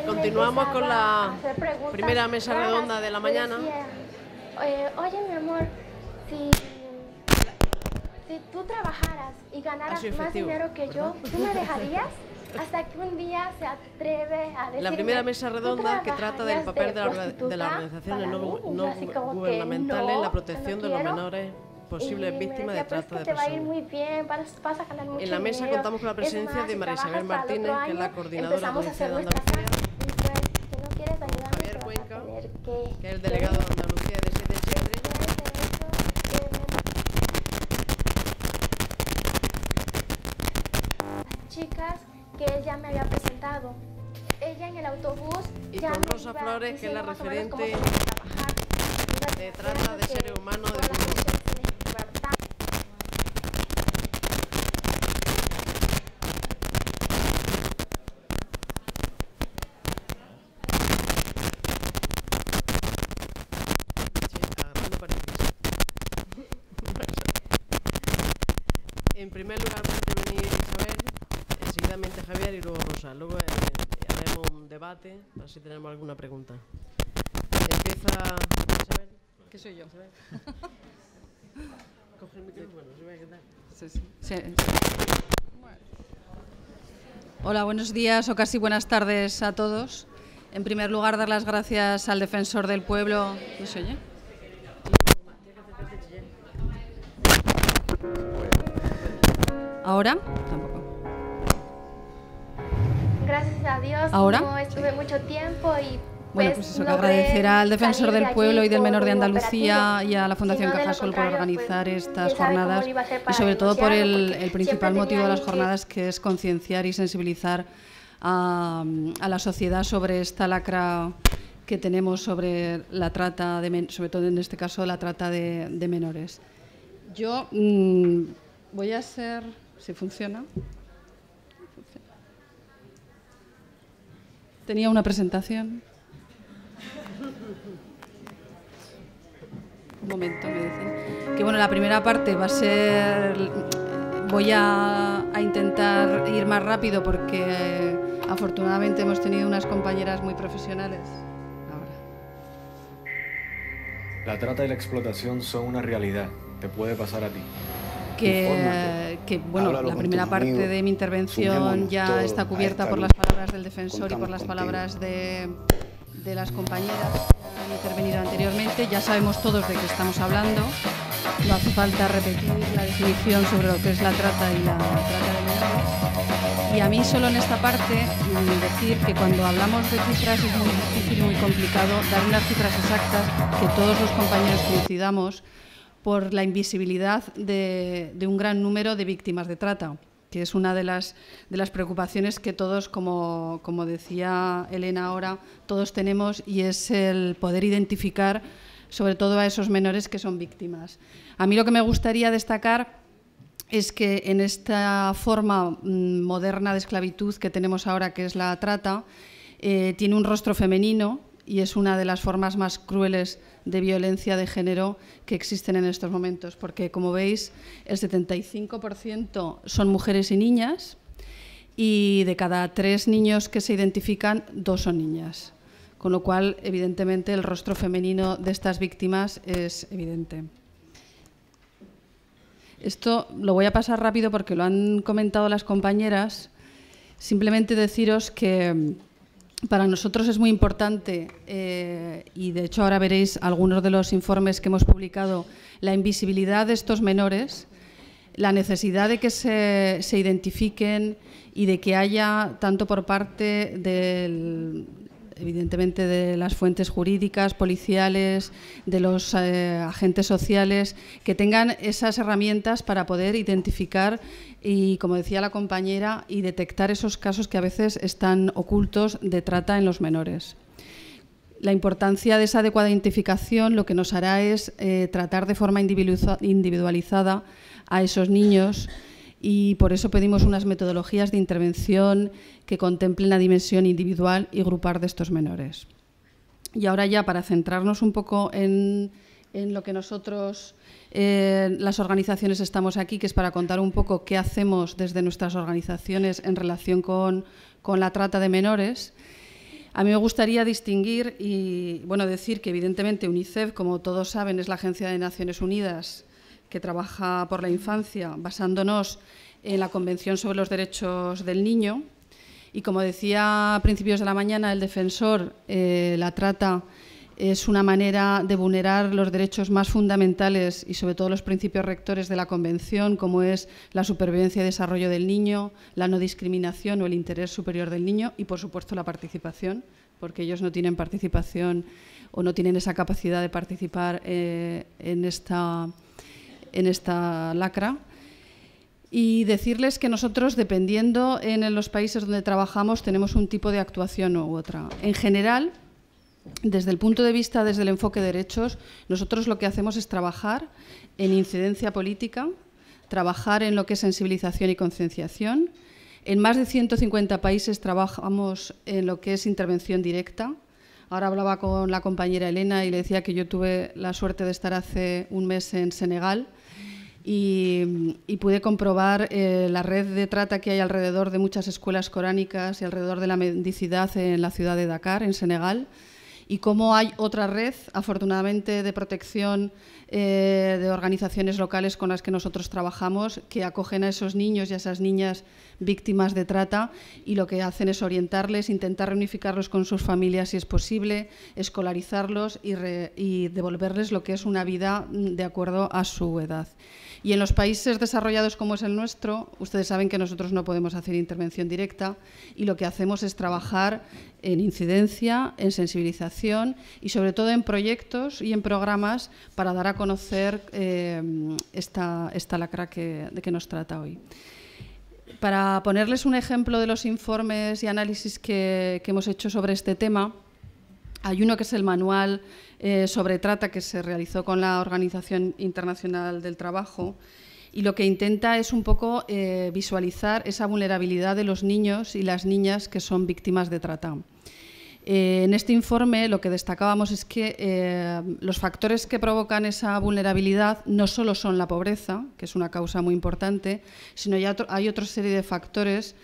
Continuamos con la primera mesa redonda de la mañana. Oye, mi amor, si tú trabajaras y ganaras más dinero que yo, ¿tú me dejarías? Hasta que un día se atreve a decirme... La primera mesa redonda que trata del papel de las organizaciones no gubernamentales en la protección de los menores posibles víctimas de trata de personas. En la mesa contamos con la presencia de María Isabel Martínez, que es la coordinadora provincial de Andalucía, Javier Cuenca, que es el delegado de Andalucía de STHR, chicas que él ya me había presentado. Ella en el autobús y con Rosa Flores, que es la referente de trata de seres humanos de En primer lugar va a intervenir Isabel, seguidamente Javier y luego Rosa. Luego haremos un debate, para si tenemos alguna pregunta. Empieza Isabel. ¿Qué soy yo? Isabel. Coge el micrófono, Isabel, ¿qué tal? Sí. Bueno. Hola, buenos días o casi buenas tardes a todos. En primer lugar, dar las gracias al defensor del pueblo. ¿Qué se oye? ¿Ahora? Tampoco. Gracias a Dios. ¿Ahora? No estuve mucho tiempo y... Bueno, pues eso, que agradecer al defensor del pueblo y del menor de Andalucía y a la Fundación Cajasol por organizar estas jornadas y sobre todo por el principal motivo de las jornadas, que es concienciar y sensibilizar a la sociedad sobre esta lacra que tenemos sobre la trata, sobre todo en este caso la trata de menores. Yo voy a ser... ¿Si funciona? Tenía una presentación. Un momento, me dicen. Que bueno, la primera parte va a ser... Voy a intentar ir más rápido porque afortunadamente hemos tenido unas compañeras muy profesionales. Ahora. La trata y la explotación son una realidad. Te puede pasar a ti. Bueno, la primera parte de mi intervención ya está cubierta por las palabras del defensor y por las palabras de las compañeras que han intervenido anteriormente. Ya sabemos todos de qué estamos hablando. No hace falta repetir la definición sobre lo que es la trata y la trata de menores. Y a mí solo en esta parte decir que cuando hablamos de cifras es muy difícil y muy complicado dar unas cifras exactas que todos los compañeros coincidamos, por la invisibilidad de un gran número de víctimas de trata, que es una de las preocupaciones que todos, como decía Elena ahora, todos tenemos, y es el poder identificar sobre todo a esos menores que son víctimas. A mí lo que me gustaría destacar es que en esta forma moderna de esclavitud que tenemos ahora, que es la trata, tiene un rostro femenino y es una de las formas más crueles de violencia de género que existen en estos momentos, porque, como veis, el 75% son mujeres y niñas, y de cada 3 niños que se identifican, 2 son niñas, con lo cual, evidentemente, el rostro femenino de estas víctimas es evidente. Esto lo voy a pasar rápido porque lo han comentado las compañeras. Simplemente deciros que para nosotros es muy importante, y de hecho ahora veréis algunos de los informes que hemos publicado, la invisibilidad de estos menores, la necesidad de que se identifiquen y de que haya, tanto por parte evidentemente de las fuentes jurídicas, policiales, de los agentes sociales, que tengan esas herramientas para poder identificar y, como decía la compañera, y detectar esos casos que a veces están ocultos de trata en los menores. La importancia de esa adecuada identificación lo que nos hará es tratar de forma individualizada a esos niños, y por eso pedimos unas metodologías de intervención que contemplen la dimensión individual y grupal de estos menores. Y ahora ya, para centrarnos un poco en en lo que nosotros, las organizaciones, estamos aquí, que es para contar un poco qué hacemos desde nuestras organizaciones en relación con la trata de menores. A mí me gustaría distinguir y decir que evidentemente UNICEF, como todos saben, es la Agencia de Naciones Unidas que trabaja por la infancia basándonos en la Convención sobre los Derechos del Niño. Y como decía a principios de la mañana el defensor, la trata es una manera de vulnerar los derechos más fundamentales y sobre todo los principios rectores de la Convención, como es la supervivencia y desarrollo del niño, la no discriminación o el interés superior del niño y, por supuesto, la participación, porque ellos no tienen participación o no tienen esa capacidad de participar en esta lacra. Y decirles que nosotros, dependiendo en los países donde trabajamos, tenemos un tipo de actuación u otra. En general, desde el punto de vista, desde el enfoque de derechos, nosotros lo que hacemos es trabajar en incidencia política, trabajar en lo que es sensibilización y concienciación. En más de 150 países trabajamos en lo que es intervención directa. Ahora hablaba con la compañera Elena y le decía que yo tuve la suerte de estar hace un mes en Senegal y pude comprobar la red de trata que hay alrededor de muchas escuelas coránicas y alrededor de la mendicidad en la ciudad de Dakar, en Senegal, y cómo hay otra red, afortunadamente, de protección de organizaciones locales con las que nosotros trabajamos, que acogen a esos niños y a esas niñas víctimas de trata y lo que hacen es orientarles, intentar reunificarlos con sus familias si es posible, escolarizarlos y devolverles lo que es una vida de acuerdo a su edad. Y en los países desarrollados como es el nuestro, ustedes saben que nosotros no podemos hacer intervención directa y lo que hacemos es trabajar en incidencia, en sensibilización y sobre todo en proyectos y en programas para dar a conocer esta lacra de que nos trata hoy. Para ponerles un ejemplo de los informes y análisis que hemos hecho sobre este tema, hay uno que es el manual sobre trata que se realizó con la Organización Internacional del Trabajo y lo que intenta es un poco visualizar esa vulnerabilidad de los niños y las niñas que son víctimas de trata. En este informe lo que destacábamos es que los factores que provocan esa vulnerabilidad no solo son la pobreza, que es una causa muy importante, sino ya hay otra serie de factores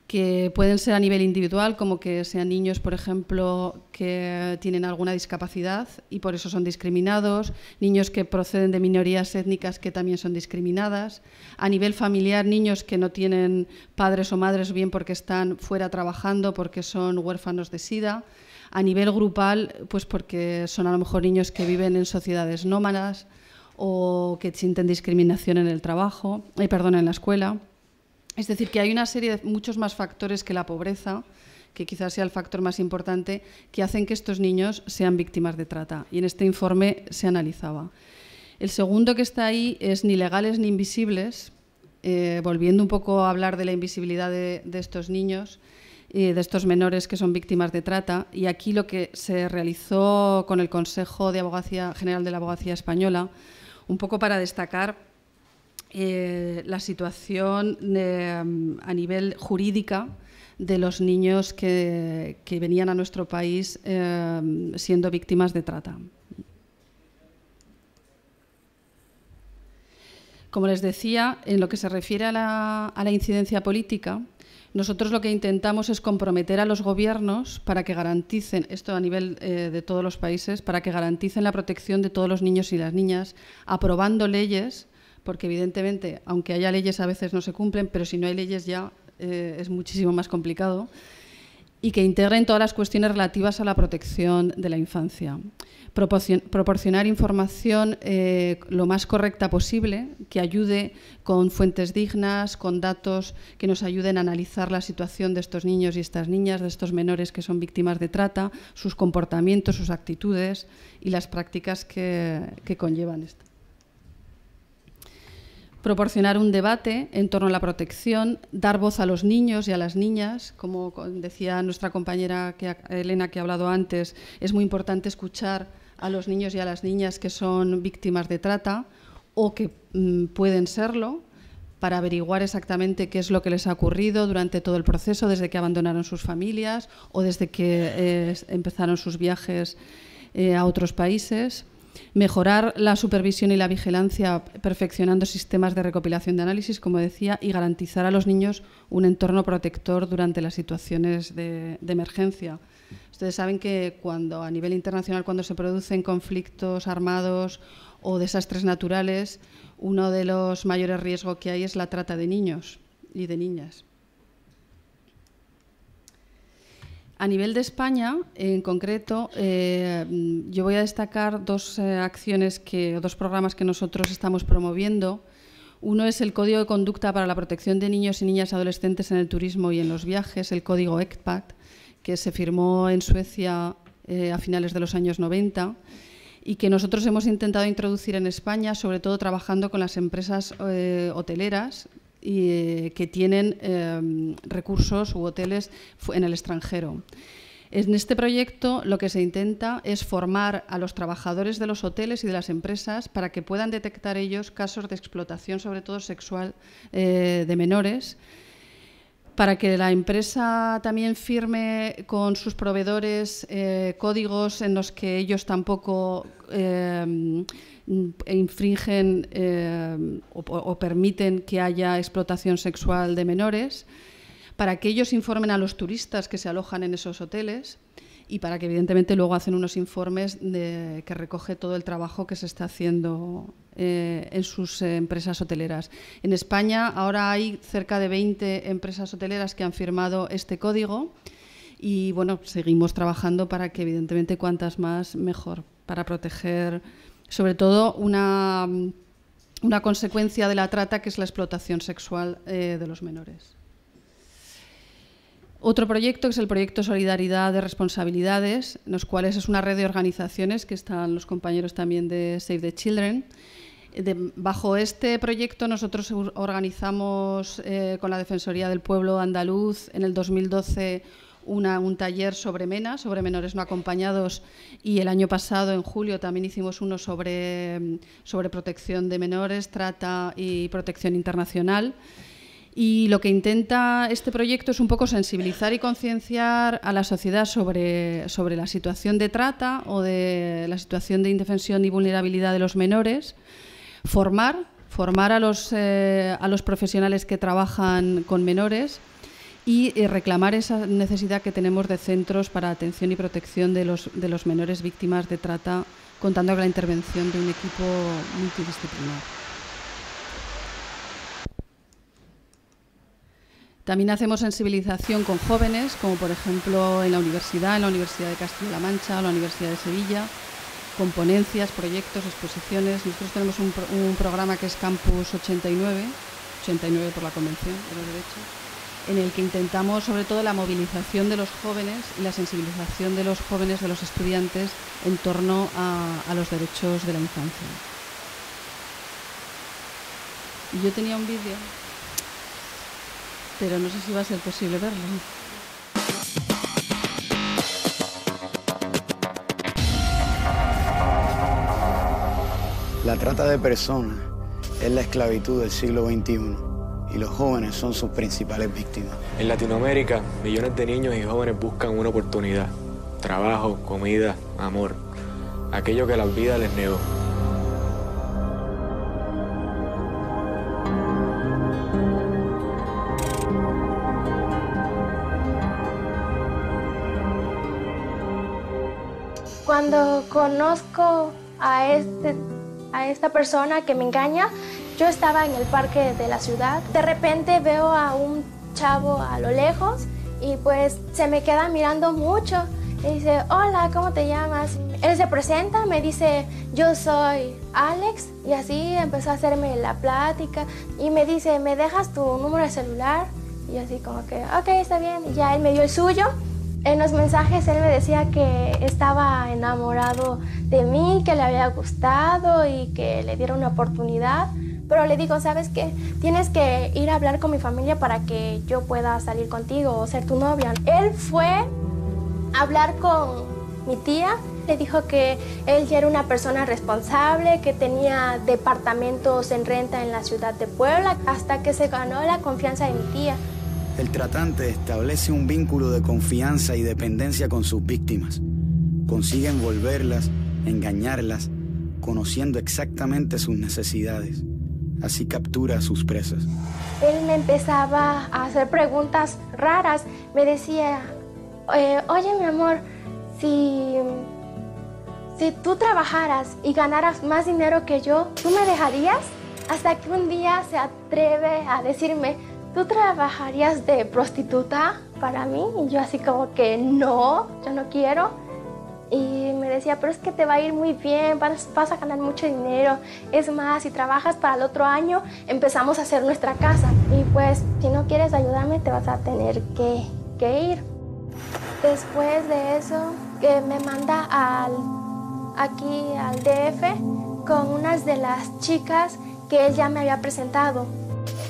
que pueden ser a nivel individual, como que sean niños, por ejemplo, que tienen alguna discapacidad y por eso son discriminados, niños que proceden de minorías étnicas que también son discriminadas, a nivel familiar, niños que no tienen padres o madres, bien porque están fuera trabajando, porque son huérfanos de SIDA, a nivel grupal, pues porque son a lo mejor niños que viven en sociedades nómadas o que sienten discriminación en el trabajo, en la escuela. Es decir, que hay una serie de muchos más factores que la pobreza, que quizás sea el factor más importante, que hacen que estos niños sean víctimas de trata. Y en este informe se analizaba. El segundo que está ahí es ni legales ni invisibles, volviendo un poco a hablar de la invisibilidad de estos niños y de estos menores que son víctimas de trata. Y aquí lo que se realizó con el Consejo de Abogacía General de la Abogacía Española, un poco para destacar la situación a nivel jurídica de los niños que venían a nuestro país siendo víctimas de trata. Como les decía, en lo que se refiere a la incidencia política, nosotros lo que intentamos es comprometer a los gobiernos para que garanticen, esto a nivel de todos los países, para que garanticen la protección de todos los niños y las niñas, aprobando leyes, porque evidentemente, aunque haya leyes, a veces no se cumplen, pero si no hay leyes ya es muchísimo más complicado, y que integren todas las cuestiones relativas a la protección de la infancia. Proporcionar información lo más correcta posible, que ayude con fuentes dignas, con datos que nos ayuden a analizar la situación de estos niños y estas niñas, de estos menores que son víctimas de trata, sus comportamientos, sus actitudes y las prácticas que conllevan esto. Proporcionar un debate en torno a la protección, dar voz a los niños y a las niñas, como decía nuestra compañera Elena que ha hablado antes, es muy importante escuchar a los niños y a las niñas que son víctimas de trata o que pueden serlo, para averiguar exactamente qué es lo que les ha ocurrido durante todo el proceso, desde que abandonaron sus familias o desde que empezaron sus viajes a otros países. Mejorar la supervisión y la vigilancia perfeccionando sistemas de recopilación de análisis, como decía, y garantizar a los niños un entorno protector durante las situaciones de emergencia. Ustedes saben que a nivel internacional, cuando se producen conflictos armados o desastres naturales, uno de los mayores riesgos que hay es la trata de niños y de niñas. A nivel de España, en concreto, yo voy a destacar dos programas que nosotros estamos promoviendo. Uno es el Código de Conducta para la Protección de Niños y Niñas Adolescentes en el Turismo y en los Viajes, el Código ECPAT, que se firmó en Suecia a finales de los años 90 y que nosotros hemos intentado introducir en España, sobre todo trabajando con las empresas hoteleras que tienen recursos u hoteles en el extranjero. En este proyecto lo que se intenta es formar a los trabajadores de los hoteles y de las empresas para que puedan detectar ellos casos de explotación, sobre todo sexual, de menores, para que la empresa también firme con sus proveedores códigos en los que ellos tampoco infringen o permiten que haya explotación sexual de menores, para que ellos informen a los turistas que se alojan en esos hoteles y para que evidentemente luego hacen unos informes que recoge todo el trabajo que se está haciendo en sus empresas hoteleras. En España ahora hay cerca de 20 empresas hoteleras que han firmado este código y bueno, seguimos trabajando para que evidentemente cuantas más mejor, para proteger sobre todo una consecuencia de la trata, que es la explotación sexual de los menores. Otro proyecto es el proyecto Solidaridad de Responsabilidades, en los cuales es una red de organizaciones que están los compañeros también de Save the Children. Bajo este proyecto nosotros organizamos con la Defensoría del Pueblo Andaluz en el 2012 un taller sobre MENA, sobre menores no acompañados, y el año pasado, en julio, también hicimos uno sobre protección de menores, trata y protección internacional. Y lo que intenta este proyecto es un poco sensibilizar y concienciar a la sociedad sobre la situación de trata o de la situación de indefensión y vulnerabilidad de los menores, formar a los profesionales que trabajan con menores y reclamar esa necesidad que tenemos de centros para atención y protección de los menores víctimas de trata, contando con la intervención de un equipo multidisciplinar. También hacemos sensibilización con jóvenes, como por ejemplo en la Universidad de Castilla-La Mancha, la Universidad de Sevilla, con ponencias, proyectos, exposiciones. Nosotros tenemos un programa que es Campus 89 por la Convención de los Derechos, en el que intentamos sobre todo la movilización de los jóvenes y la sensibilización de los jóvenes, de los estudiantes, en torno a los derechos de la infancia. Y yo tenía un vídeo, pero no sé si va a ser posible verlo. La trata de personas es la esclavitud del siglo XXI y los jóvenes son sus principales víctimas. En Latinoamérica, millones de niños y jóvenes buscan una oportunidad, trabajo, comida, amor, aquello que la vida les negó. Cuando conozco a esta persona que me engaña, yo estaba en el parque de la ciudad. De repente veo a un chavo a lo lejos y pues se me queda mirando mucho. Y dice, hola, ¿cómo te llamas? Él se presenta, me dice, yo soy Alex. Y así empezó a hacerme la plática y me dice, ¿me dejas tu número de celular? Y así como que, ok, está bien. Y ya él me dio el suyo. En los mensajes él me decía que estaba enamorado de mí, que le había gustado y que le diera una oportunidad. Pero le digo, ¿sabes qué? Tienes que ir a hablar con mi familia para que yo pueda salir contigo o ser tu novia. Él fue a hablar con mi tía. Le dijo que él ya era una persona responsable, que tenía departamentos en renta en la ciudad de Puebla, hasta que se ganó la confianza de mi tía. El tratante establece un vínculo de confianza y dependencia con sus víctimas. Consigue envolverlas, engañarlas, conociendo exactamente sus necesidades. Así captura a sus presas. Él me empezaba a hacer preguntas raras. Me decía, oye, mi amor, si tú trabajaras y ganaras más dinero que yo, ¿tú me dejarías? Hasta que un día se atreve a decirme, ¿tú trabajarías de prostituta para mí? Y yo así como que no, yo no quiero. Y me decía, pero es que te va a ir muy bien, vas a ganar mucho dinero. Es más, si trabajas para el otro año, empezamos a hacer nuestra casa. Y pues, si no quieres ayudarme, te vas a tener que ir. Después de eso, que me manda aquí al DF con unas de las chicas que él ya me había presentado.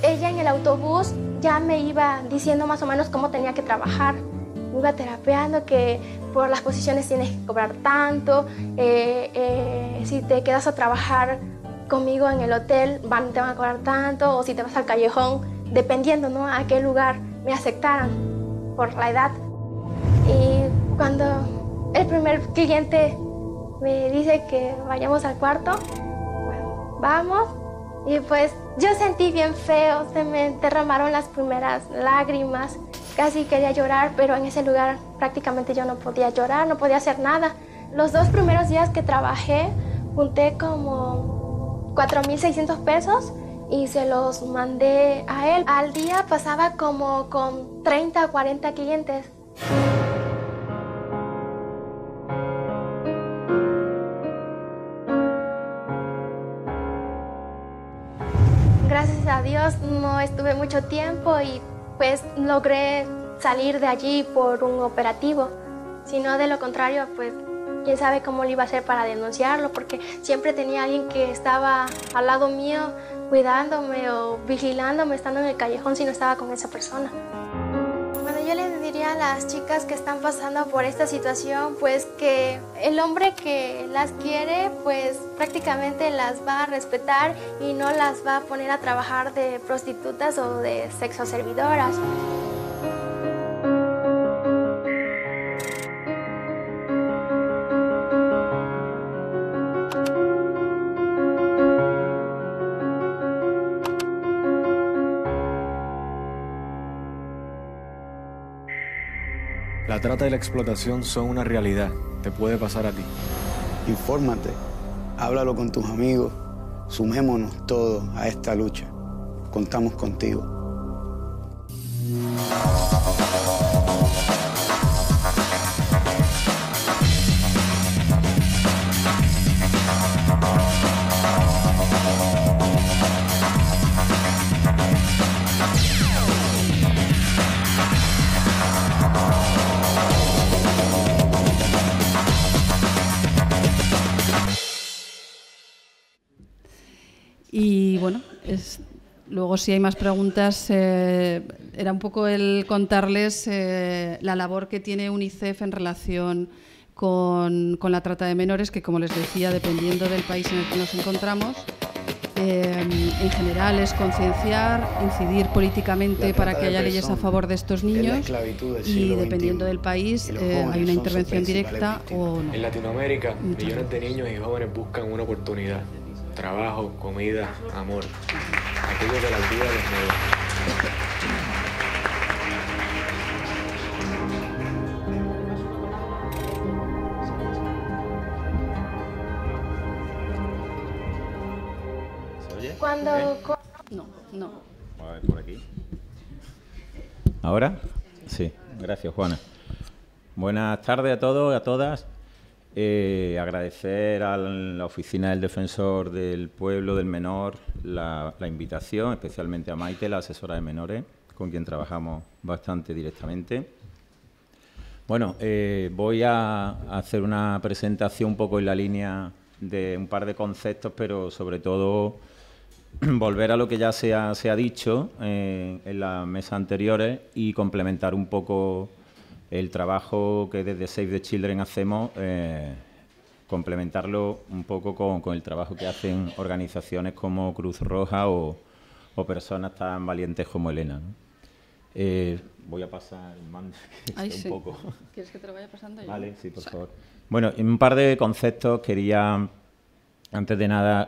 Ella en el autobús ya me iba diciendo más o menos cómo tenía que trabajar. Me iba terapeando que por las posiciones tienes que cobrar tanto, si te quedas a trabajar conmigo en el hotel te van a cobrar tanto, o si te vas al callejón, dependiendo, ¿no?, a qué lugar me aceptaran por la edad. Y cuando el primer cliente me dice que vayamos al cuarto, bueno, vamos, y pues yo sentí bien feo, se me derramaron las primeras lágrimas. Casi quería llorar, pero en ese lugar prácticamente yo no podía llorar, no podía hacer nada. Los 2 primeros días que trabajé, junté como 4,600 pesos y se los mandé a él. Al día pasaba como con 30 o 40 clientes. Gracias a Dios no estuve mucho tiempo y pues logré salir de allí por un operativo. Si no, de lo contrario, pues quién sabe cómo lo iba a hacer para denunciarlo, porque siempre tenía alguien que estaba al lado mío cuidándome o vigilándome estando en el callejón si no estaba con esa persona. Bueno, yo les diría a las chicas que están pasando por esta situación, pues que el hombre que las quiere, pues prácticamente las va a respetar y no las va a poner a trabajar de prostitutas o de sexoservidoras. La trata y la explotación son una realidad. Te puede pasar a ti. Infórmate, háblalo con tus amigos, sumémonos todos a esta lucha. Contamos contigo. Y bueno, luego si hay más preguntas, era un poco el contarles la labor que tiene UNICEF en relación con la trata de menores, que como les decía, dependiendo del país en el que nos encontramos, en general es concienciar, incidir políticamente para que haya leyes a favor de estos niños y dependiendo del país hay una intervención directa o no. En Latinoamérica, millones de niños y jóvenes buscan una oportunidad. Trabajo, comida, amor. Aquello de la vida desnuda. ¿Se oye? Cuando... No. A ver, por aquí. ¿Ahora? Sí, gracias, Juana. Buenas tardes a todos y a todas. Agradecer a la Oficina del Defensor del Pueblo, del Menor, la invitación, especialmente a Maite, la asesora de menores, con quien trabajamos bastante directamente. Bueno, voy a hacer una presentación un poco en la línea de un par de conceptos, pero sobre todo volver a lo que ya se ha dicho en las mesas anteriores y complementar un poco el trabajo que desde Save the Children hacemos, complementarlo un poco con el trabajo que hacen organizaciones como Cruz Roja o personas tan valientes como Elena, ¿no? Voy a pasar el mando un poco. ¿Quieres que te lo vaya pasando yo? Vale, sí, por favor. Bueno, en un par de conceptos quería Antes de nada,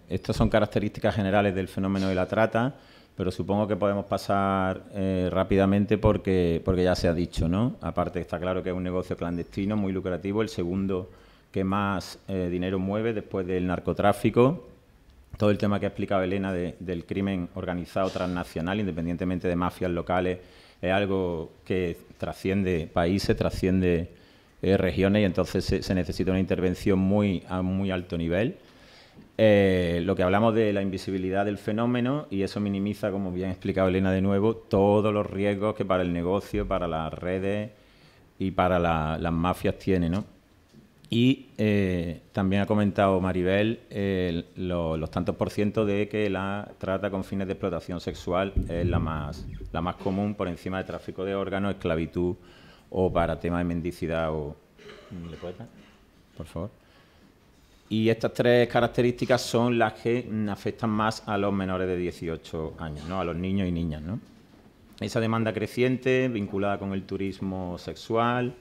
estas son características generales del fenómeno de la trata, pero supongo que podemos pasar rápidamente porque ya se ha dicho, ¿no? Aparte está claro que es un negocio clandestino muy lucrativo, el segundo que más dinero mueve después del narcotráfico. Todo el tema que ha explicado Elena del crimen organizado transnacional, independientemente de mafias locales, es algo que trasciende países, trasciende regiones, y entonces se necesita una intervención a muy alto nivel. Lo que hablamos de la invisibilidad del fenómeno, y eso minimiza, como bien ha explicado Elena de nuevo, todos los riesgos que para el negocio, para las redes y para las mafias tiene, ¿no? Y también ha comentado Maribel los tantos por ciento de que la trata con fines de explotación sexual es la más común, por encima de tráfico de órganos, esclavitud o para temas de mendicidad o... ¿Le puedes dar? Por favor. Y estas tres características son las que afectan más a los menores de 18 años, ¿no? A los niños y niñas, ¿no? Esa demanda creciente vinculada con el turismo sexual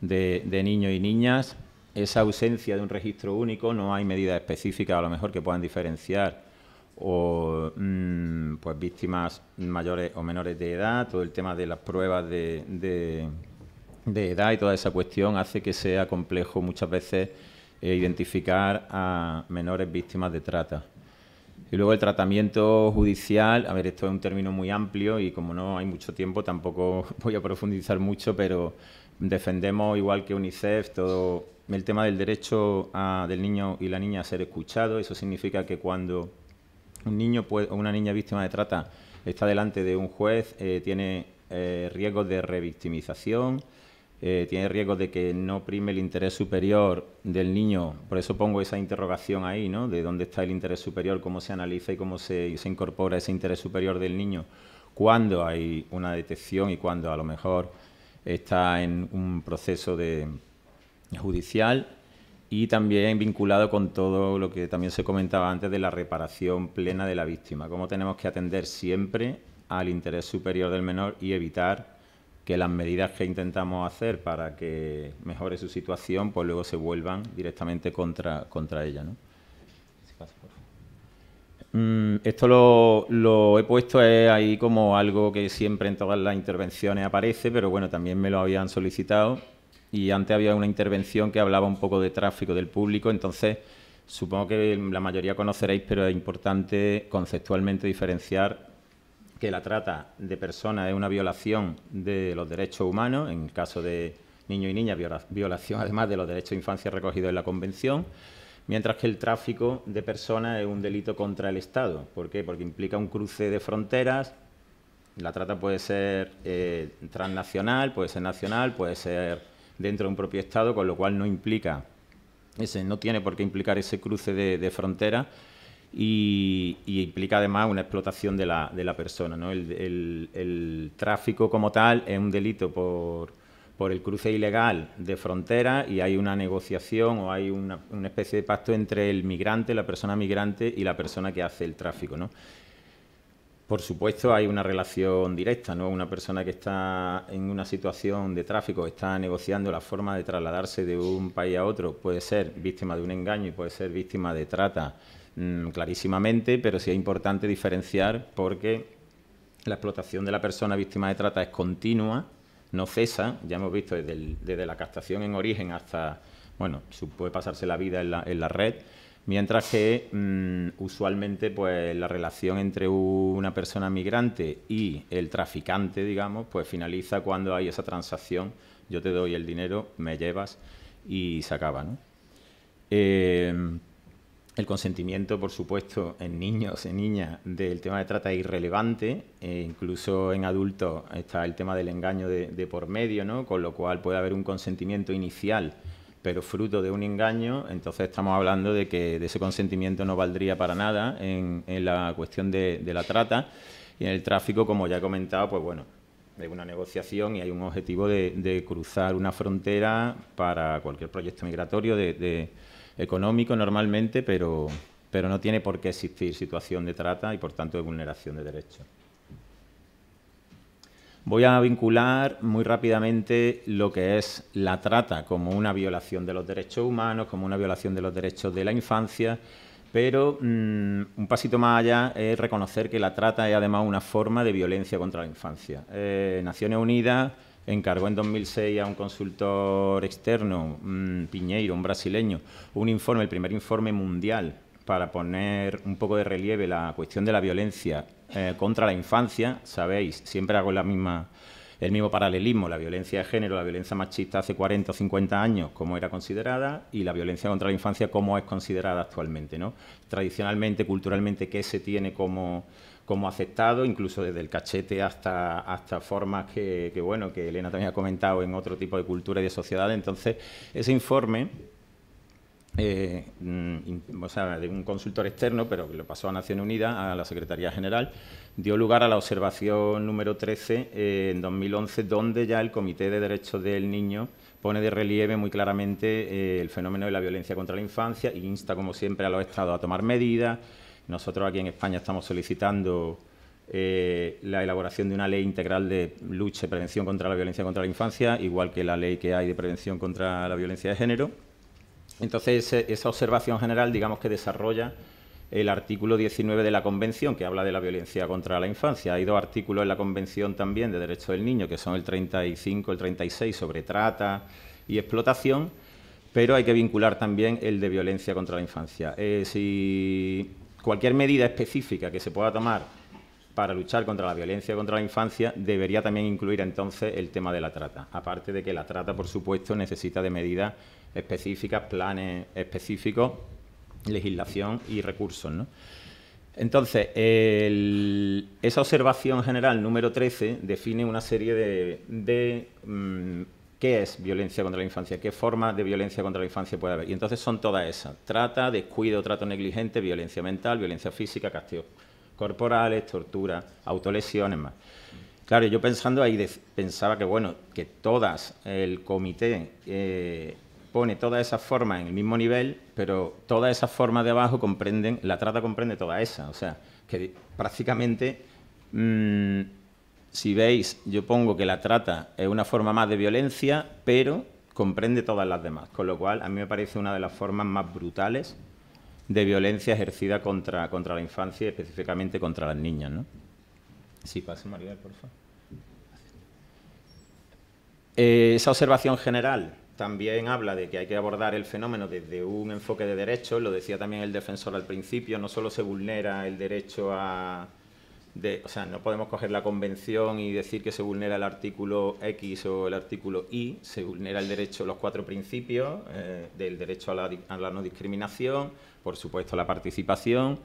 de niños y niñas, esa ausencia de un registro único, no hay medidas específicas a lo mejor que puedan diferenciar o pues víctimas mayores o menores de edad, todo el tema de las pruebas de edad y toda esa cuestión hace que sea complejo muchas veces identificar a menores víctimas de trata. Y luego el tratamiento judicial, a ver, esto es un término muy amplio y como no hay mucho tiempo tampoco voy a profundizar mucho, pero defendemos, igual que UNICEF, todo el tema del derecho del niño y la niña a ser escuchado. Eso significa que cuando un niño o una niña víctima de trata está delante de un juez, tiene riesgos de revictimización, tiene riesgos de que no prime el interés superior del niño. Por eso pongo esa interrogación ahí, ¿no? De dónde está el interés superior, cómo se analiza y cómo se incorpora ese interés superior del niño cuando hay una detección y cuando a lo mejor está en un proceso judicial, y también vinculado con todo lo que también se comentaba antes de la reparación plena de la víctima. Cómo tenemos que atender siempre al interés superior del menor y evitar que las medidas que intentamos hacer para que mejore su situación pues luego se vuelvan directamente contra ella, ¿no? Esto lo he puesto ahí como algo que siempre en todas las intervenciones aparece, pero bueno, también me lo habían solicitado. Y antes había una intervención que hablaba un poco de tráfico del público, entonces supongo que la mayoría conoceréis, pero es importante conceptualmente diferenciar que la trata de personas es una violación de los derechos humanos, en el caso de niños y niñas, violación además de los derechos de infancia recogidos en la Convención, mientras que el tráfico de personas es un delito contra el Estado. ¿Por qué? Porque implica un cruce de fronteras. La trata puede ser transnacional, puede ser nacional, puede ser dentro de un propio Estado, con lo cual no tiene por qué implicar ese cruce de fronteras y implica además una explotación de la persona, ¿no? El tráfico como tal es un delito por el cruce ilegal de fronteras y hay una negociación o hay una especie de pacto entre el migrante, la persona migrante y la persona que hace el tráfico, ¿no? Por supuesto, hay una relación directa, ¿no? Una persona que está en una situación de tráfico, está negociando la forma de trasladarse de un país a otro, puede ser víctima de un engaño y puede ser víctima de trata clarísimamente, pero sí es importante diferenciar porque la explotación de la persona víctima de trata es continua, no cesa. Ya hemos visto desde la captación en origen hasta, bueno, puede pasarse la vida en la red. Mientras que usualmente pues la relación entre una persona migrante y el traficante, digamos, pues finaliza cuando hay esa transacción, yo te doy el dinero, me llevas y se acaba, ¿no? El consentimiento, por supuesto, en niños, en niñas, del tema de trata es irrelevante, incluso en adultos está el tema del engaño de por medio, ¿no? Con lo cual puede haber un consentimiento inicial pero fruto de un engaño, entonces estamos hablando de que de ese consentimiento no valdría para nada en la cuestión de la trata. Y en el tráfico, como ya he comentado, pues bueno, hay una negociación y hay un objetivo de cruzar una frontera para cualquier proyecto migratorio económico normalmente, pero no tiene por qué existir situación de trata y por tanto de vulneración de derechos. Voy a vincular muy rápidamente lo que es la trata como una violación de los derechos humanos, como una violación de los derechos de la infancia, pero un pasito más allá es reconocer que la trata es además una forma de violencia contra la infancia. Naciones Unidas encargó en 2006 a un consultor externo, Piñeiro, un brasileño, un informe, el primer informe mundial para poner un poco de relieve la cuestión de la violencia contra la infancia. Sabéis, siempre hago el mismo paralelismo, la violencia de género, la violencia machista hace 40 o 50 años, cómo era considerada, y la violencia contra la infancia, cómo es considerada actualmente, ¿no? Tradicionalmente, culturalmente, qué se tiene como aceptado, incluso desde el cachete hasta formas que Elena también ha comentado en otro tipo de cultura y de sociedad. Entonces, ese informe, de un consultor externo, pero que lo pasó a Naciones Unidas, a la Secretaría General, dio lugar a la observación número 13 en 2011, donde ya el Comité de Derechos del Niño pone de relieve muy claramente el fenómeno de la violencia contra la infancia e insta, como siempre, a los Estados a tomar medidas. Nosotros aquí en España estamos solicitando la elaboración de una ley integral de lucha y prevención contra la violencia contra la infancia, igual que la ley que hay de prevención contra la violencia de género. Entonces, esa observación general, digamos que desarrolla el artículo 19 de la Convención, que habla de la violencia contra la infancia. Hay 2 artículos en la Convención también de Derechos del Niño, que son el 35 y el 36, sobre trata y explotación, pero hay que vincular también el de violencia contra la infancia. Si cualquier medida específica que se pueda tomar para luchar contra la violencia contra la infancia debería también incluir entonces el tema de la trata. Aparte de que la trata, por supuesto, necesita de medidas específicas, planes específicos, legislación y recursos, ¿no? Entonces, esa observación general número 13 define una serie de qué es violencia contra la infancia, qué formas de violencia contra la infancia puede haber. Y entonces son todas esas: trata, descuido, trato negligente, violencia mental, violencia física, castigos corporales, tortura, autolesiones, más. Claro, yo pensando ahí, pensaba que, bueno, que todas, el comité pone todas esas formas en el mismo nivel, pero todas esas formas de abajo comprenden, la trata comprende todas esas. O sea, que prácticamente, si veis, yo pongo que la trata es una forma más de violencia, pero comprende todas las demás. Con lo cual, a mí me parece una de las formas más brutales de violencia ejercida contra la infancia y específicamente contra las niñas, ¿no? Sí, pase, Maribel, por favor. Esa observación general también habla de que hay que abordar el fenómeno desde un enfoque de derechos. Lo decía también el defensor al principio, no solo se vulnera el derecho o sea, no podemos coger la convención y decir que se vulnera el artículo X o el artículo Y, se vulnera el derecho, los 4 principios del derecho a la no discriminación, por supuesto la participación.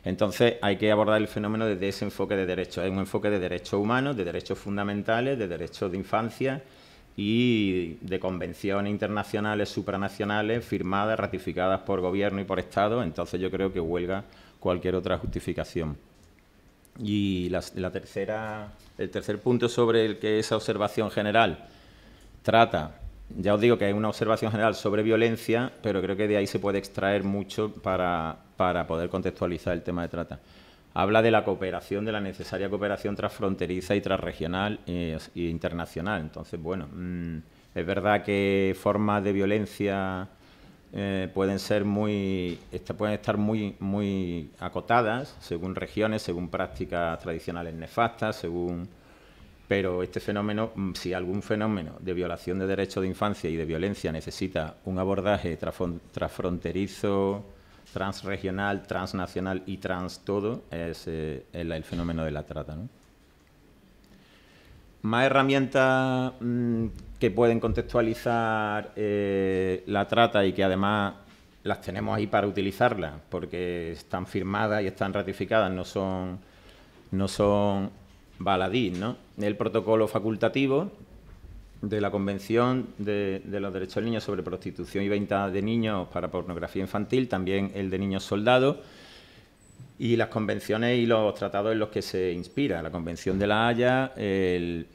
Entonces hay que abordar el fenómeno desde ese enfoque de derechos. Es un enfoque de derechos humanos, de derechos fundamentales, de derechos de infancia y de convenciones internacionales, supranacionales, firmadas, ratificadas por gobierno y por Estado. Entonces yo creo que huelga cualquier otra justificación. Y el tercer punto sobre el que esa observación general trata, ya os digo que es una observación general sobre violencia, pero creo que de ahí se puede extraer mucho para poder contextualizar el tema de trata. Habla de la cooperación, de la necesaria cooperación transfronteriza y transregional e internacional. Entonces, bueno, es verdad que formas de violencia pueden estar muy acotadas según regiones, según prácticas tradicionales nefastas, pero este fenómeno, si algún fenómeno de violación de derechos de infancia y de violencia necesita un abordaje transfronterizo, transregional, transnacional y trans todo, es el fenómeno de la trata, ¿no? Más herramientas que pueden contextualizar la trata y que además las tenemos ahí para utilizarlas porque están firmadas y están ratificadas, no son baladí, ¿no? El protocolo facultativo de la Convención de los Derechos del Niño sobre prostitución y venta de niños para pornografía infantil, también el de niños soldados, y las convenciones y los tratados en los que se inspira, la Convención de la Haya, el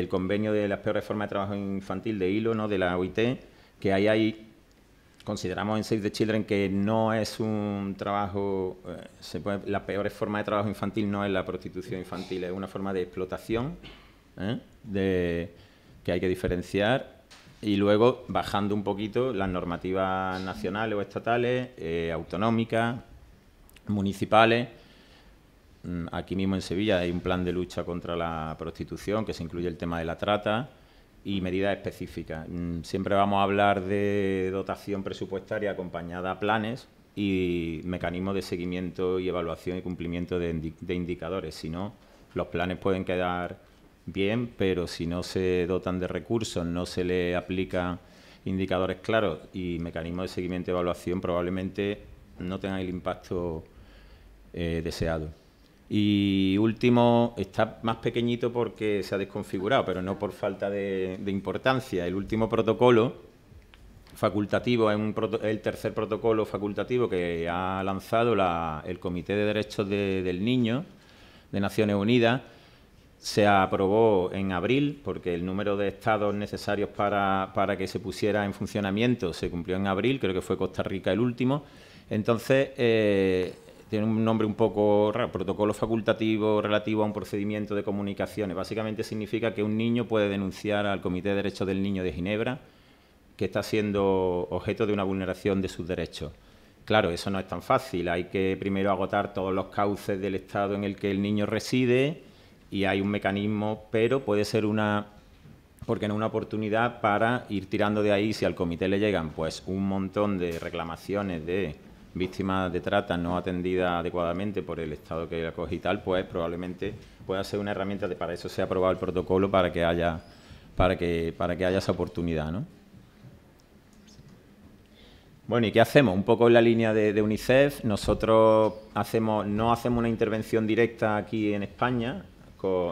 convenio de las peores formas de trabajo infantil de ILO, ¿no?, de la OIT, que ahí consideramos en Save the Children que no es un trabajo, la peor forma de trabajo infantil no es la prostitución infantil, es una forma de explotación que hay que diferenciar, y luego bajando un poquito las normativas nacionales o estatales, autonómicas, municipales. Aquí mismo en Sevilla hay un plan de lucha contra la prostitución, que se incluye el tema de la trata y medidas específicas. Siempre vamos a hablar de dotación presupuestaria acompañada a planes y mecanismos de seguimiento y evaluación y cumplimiento de indicadores. Si no, los planes pueden quedar bien, pero si no se dotan de recursos, no se le aplican indicadores claros y mecanismos de seguimiento y evaluación, probablemente no tengan el impacto deseado. Y último, está más pequeñito porque se ha desconfigurado, pero no por falta de importancia. El último protocolo facultativo es el tercer protocolo facultativo que ha lanzado el Comité de Derechos del Niño de Naciones Unidas. Se aprobó en abril, porque el número de estados necesarios para que se pusiera en funcionamiento se cumplió en abril, creo que fue Costa Rica el último. Entonces, tiene un nombre un poco raro, protocolo facultativo relativo a un procedimiento de comunicaciones. Básicamente significa que un niño puede denunciar al Comité de Derechos del Niño de Ginebra que está siendo objeto de una vulneración de sus derechos. Claro, eso no es tan fácil. Hay que primero agotar todos los cauces del estado en el que el niño reside y hay un mecanismo, pero puede ser una oportunidad para ir tirando de ahí. Si al comité le llegan pues un montón de reclamaciones de víctimas de trata no atendidas adecuadamente por el Estado que acoge y tal, pues probablemente pueda ser una herramienta para eso se ha aprobado el protocolo para que haya esa oportunidad, ¿no? Bueno, ¿y qué hacemos? Un poco en la línea de UNICEF. Nosotros no hacemos una intervención directa aquí en España,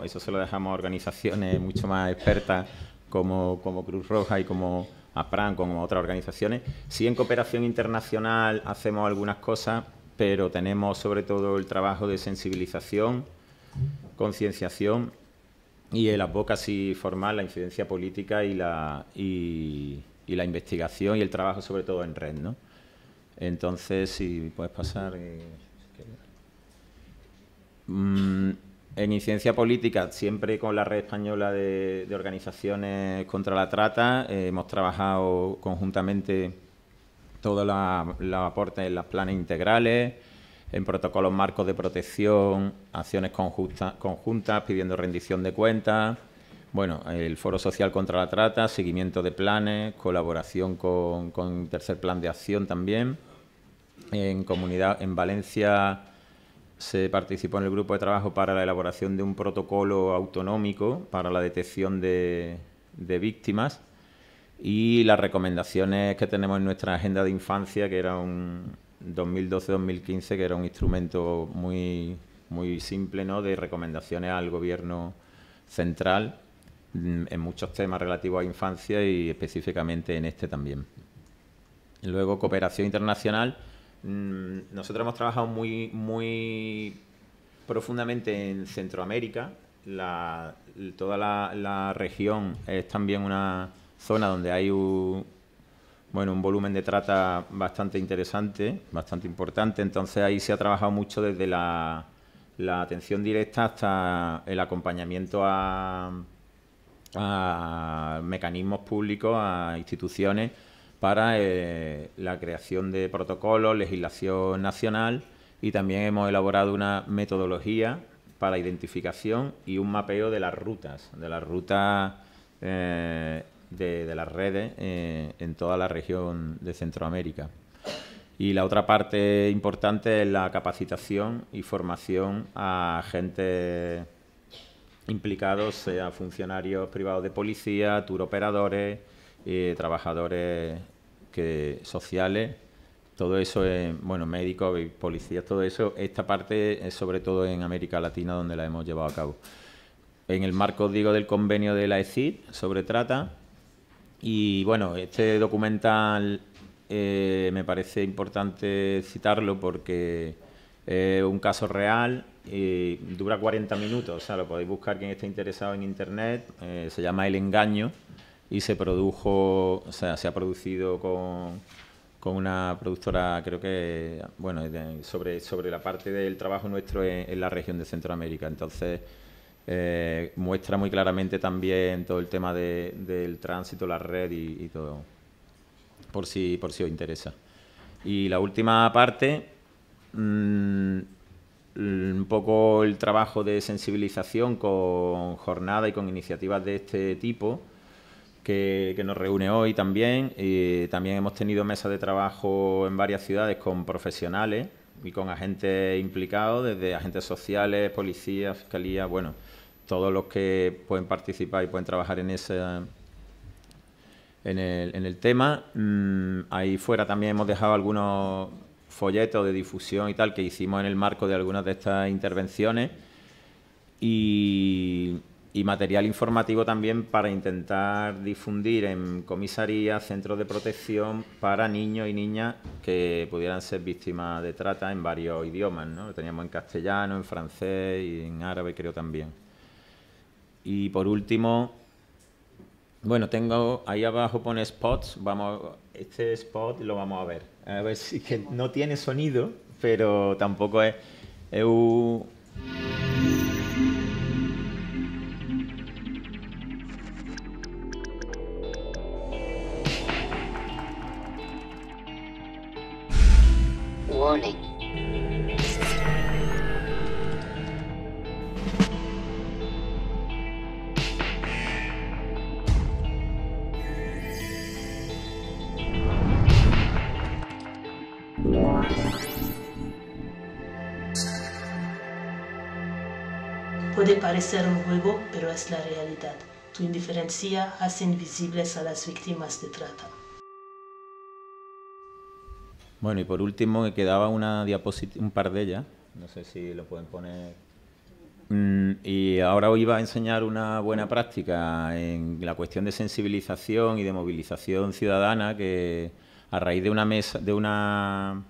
eso se lo dejamos a organizaciones mucho más expertas como Cruz Roja y como APRAN, como otras organizaciones. Sí, en cooperación internacional hacemos algunas cosas, pero tenemos sobre todo el trabajo de sensibilización, concienciación y el advocacy formal, la incidencia política y la investigación y el trabajo sobre todo en red, ¿no? Entonces, si puedes pasar... En incidencia política, siempre con la red española de organizaciones contra la trata, hemos trabajado conjuntamente todos los aportes en los planes integrales, en protocolos marcos de protección, acciones conjuntas pidiendo rendición de cuentas, bueno, el Foro Social contra la Trata, seguimiento de planes, colaboración con Tercer Plan de Acción también. En Valencia se participó en el grupo de trabajo para la elaboración de un protocolo autonómico para la detección de víctimas y las recomendaciones que tenemos en nuestra agenda de infancia, que era un 2012-2015, que era un instrumento muy simple, ¿no?, de recomendaciones al Gobierno central en muchos temas relativos a infancia y específicamente en este también. Luego, cooperación internacional. Nosotros hemos trabajado muy profundamente en Centroamérica. Toda la región es también una zona donde hay un volumen de trata bastante interesante, bastante importante. Entonces ahí se ha trabajado mucho desde la atención directa hasta el acompañamiento a mecanismos públicos, a instituciones, para la creación de protocolos, legislación nacional, y también hemos elaborado una metodología para identificación y un mapeo de las rutas, de las redes en toda la región de Centroamérica. Y la otra parte importante es la capacitación y formación a agentes implicados, sea funcionarios privados de policía, touroperadores, trabajadores sociales, todo eso, médicos, policías, todo eso. Esta parte es sobre todo en América Latina donde la hemos llevado a cabo. En el marco, del convenio de la ECID sobre trata. Y bueno, este documental me parece importante citarlo porque es un caso real, dura 40 minutos, o sea, lo podéis buscar quien esté interesado en Internet, se llama El Engaño. Y se ha producido con una productora, creo que, sobre la parte del trabajo nuestro en la región de Centroamérica. Entonces, muestra muy claramente también todo el tema del tránsito, la red y todo, por si os interesa. Y la última parte, un poco el trabajo de sensibilización con jornadas y con iniciativas de este tipo que nos reúne hoy también. Y también hemos tenido mesas de trabajo en varias ciudades con profesionales y con agentes implicados, desde agentes sociales, policías, fiscalía, bueno, todos los que pueden participar y pueden trabajar en el tema. Ahí fuera también hemos dejado algunos folletos de difusión y tal que hicimos en el marco de algunas de estas intervenciones y material informativo también para intentar difundir en comisarías, centros de protección para niños y niñas que pudieran ser víctimas de trata en varios idiomas, ¿no? Lo teníamos en castellano, en francés y en árabe creo también. Y por último, bueno, tengo ahí abajo pone spots, este spot lo vamos a ver si que no tiene sonido, pero tampoco es Warning. Puede parecer un juego, pero es la realidad. Tu indiferencia hace invisibles a las víctimas de trata. Bueno, y por último me quedaba una diapositiva, un par de ellas, no sé si lo pueden poner. Y ahora os iba a enseñar una buena práctica en la cuestión de sensibilización y de movilización ciudadana que a raíz de una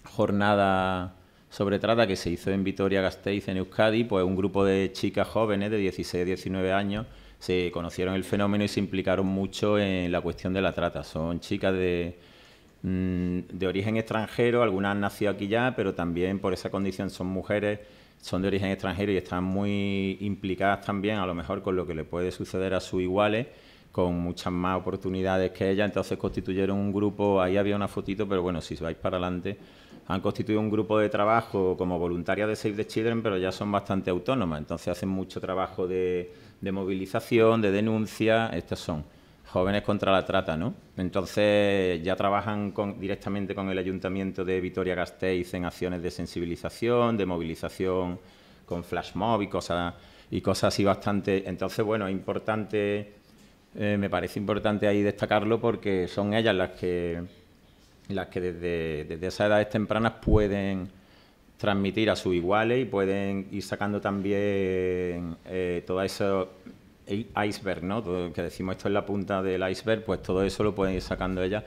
jornada sobre trata que se hizo en Vitoria-Gasteiz, en Euskadi, pues un grupo de chicas jóvenes de 16 a 19 años se conocieron el fenómeno y se implicaron mucho en la cuestión de la trata. Son chicas de origen extranjero, algunas han nacido aquí ya, pero también por esa condición son mujeres, son de origen extranjero y están muy implicadas también, a lo mejor con lo que le puede suceder a sus iguales, con muchas más oportunidades que ellas. Entonces constituyeron un grupo, ahí había una fotito, pero bueno, si vais para adelante, han constituido un grupo de trabajo como voluntarias de Save the Children, pero ya son bastante autónomas, entonces hacen mucho trabajo de movilización, de denuncia. Estos son jóvenes contra la trata, ¿no? Entonces ya trabajan directamente con el Ayuntamiento de Vitoria-Gasteiz en acciones de sensibilización, de movilización con flash mob y cosas así bastante. Entonces, bueno, es importante, me parece importante ahí destacarlo porque son ellas las que desde esas edades tempranas pueden transmitir a sus iguales y pueden ir sacando también todo eso iceberg, ¿no? Todo, que decimos esto es la punta del iceberg, pues todo eso lo pueden ir sacando ellas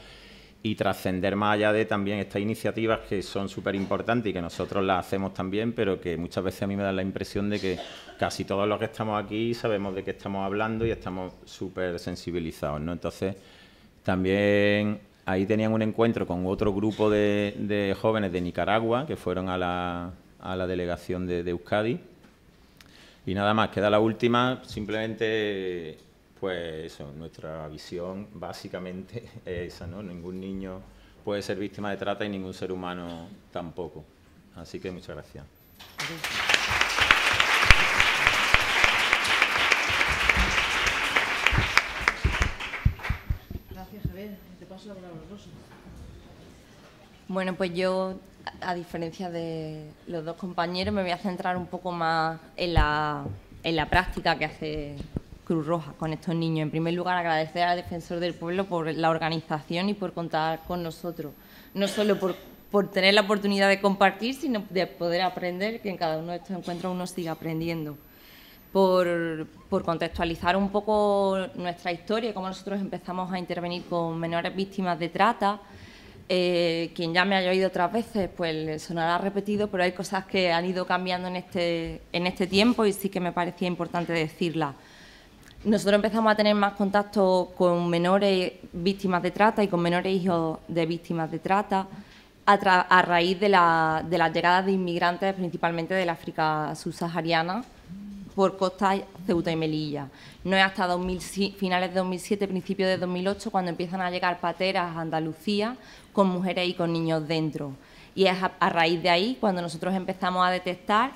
y trascender más allá de también estas iniciativas que son súper importantes y que nosotros las hacemos también, pero que muchas veces a mí me da la impresión de que casi todos los que estamos aquí sabemos de qué estamos hablando y estamos súper sensibilizados, ¿no? Entonces, también ahí tenían un encuentro con otro grupo de jóvenes de Nicaragua que fueron a la delegación de Euskadi. Y nada más, queda la última, simplemente, pues eso, nuestra visión básicamente es esa, ¿no? Ningún niño puede ser víctima de trata y ningún ser humano tampoco. Así que muchas gracias. Gracias, Javier. Te paso la palabra, Rosa. Bueno, pues yo, a diferencia de los dos compañeros, me voy a centrar un poco más en la práctica que hace Cruz Roja con estos niños. En primer lugar, agradecer al Defensor del Pueblo por la organización y por contar con nosotros. No solo por tener la oportunidad de compartir, sino de poder aprender, que en cada uno de estos encuentros uno siga aprendiendo. Por contextualizar un poco nuestra historia, cómo nosotros empezamos a intervenir con menores víctimas de trata. Quien ya me haya oído otras veces, pues le sonará repetido, pero hay cosas que han ido cambiando en este tiempo y sí que me parecía importante decirlas. Nosotros empezamos a tener más contacto con menores víctimas de trata y con menores hijos de víctimas de trata a raíz de las llegadas de inmigrantes, principalmente del África subsahariana, por Costa, Ceuta y Melilla. No es hasta finales de 2007, principios de 2008, cuando empiezan a llegar pateras a Andalucía con mujeres y con niños dentro. Y es a raíz de ahí cuando nosotros empezamos a detectar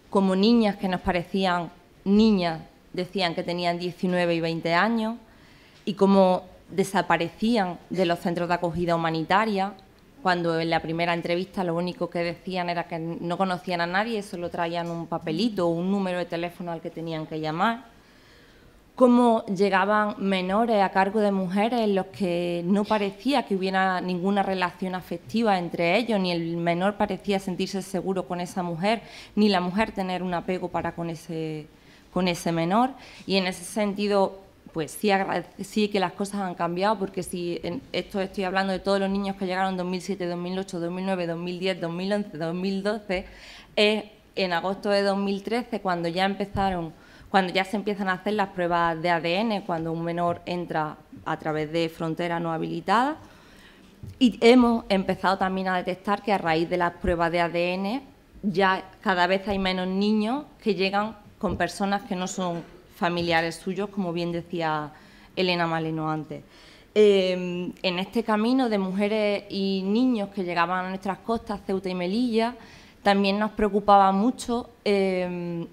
como niñas que nos parecían niñas, decían que tenían 19 y 20 años, y cómo desaparecían de los centros de acogida humanitaria, cuando en la primera entrevista lo único que decían era que no conocían a nadie, solo traían un papelito o un número de teléfono al que tenían que llamar. Cómo llegaban menores a cargo de mujeres en los que no parecía que hubiera ninguna relación afectiva entre ellos, ni el menor parecía sentirse seguro con esa mujer, ni la mujer tener un apego para con ese menor. Y en ese sentido, pues sí que las cosas han cambiado, porque si en esto estoy hablando de todos los niños que llegaron en 2007, 2008, 2009, 2010, 2011, 2012, es en agosto de 2013 cuando ya se empiezan a hacer las pruebas de ADN, cuando un menor entra a través de fronteras no habilitadas, y hemos empezado también a detectar que a raíz de las pruebas de ADN ya cada vez hay menos niños que llegan con personas que no son familiares suyos, como bien decía Elena Maleno antes. En este camino de mujeres y niños que llegaban a nuestras costas, Ceuta y Melilla, también nos preocupaba mucho que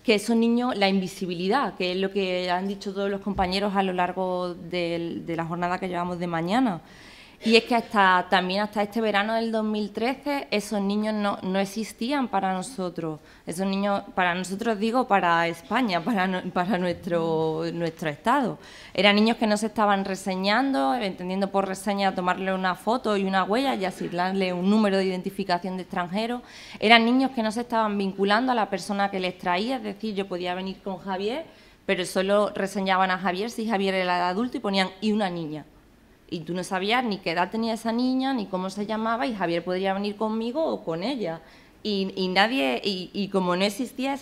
esos niños, la invisibilidad, que es lo que han dicho todos los compañeros a lo largo de la jornada que llevamos de mañana. Y es que también hasta este verano del 2013 esos niños no existían para nosotros. Esos niños, para nosotros digo, para España, para nuestro Estado. Eran niños que no se estaban reseñando, entendiendo por reseña tomarle una foto y una huella y asignarle un número de identificación de extranjero. Eran niños que no se estaban vinculando a la persona que les traía, es decir, yo podía venir con Javier, pero solo reseñaban a Javier si Javier era adulto y ponían "y una niña". Y tú no sabías ni qué edad tenía esa niña, ni cómo se llamaba, y Javier podría venir conmigo o con ella. Y como no existía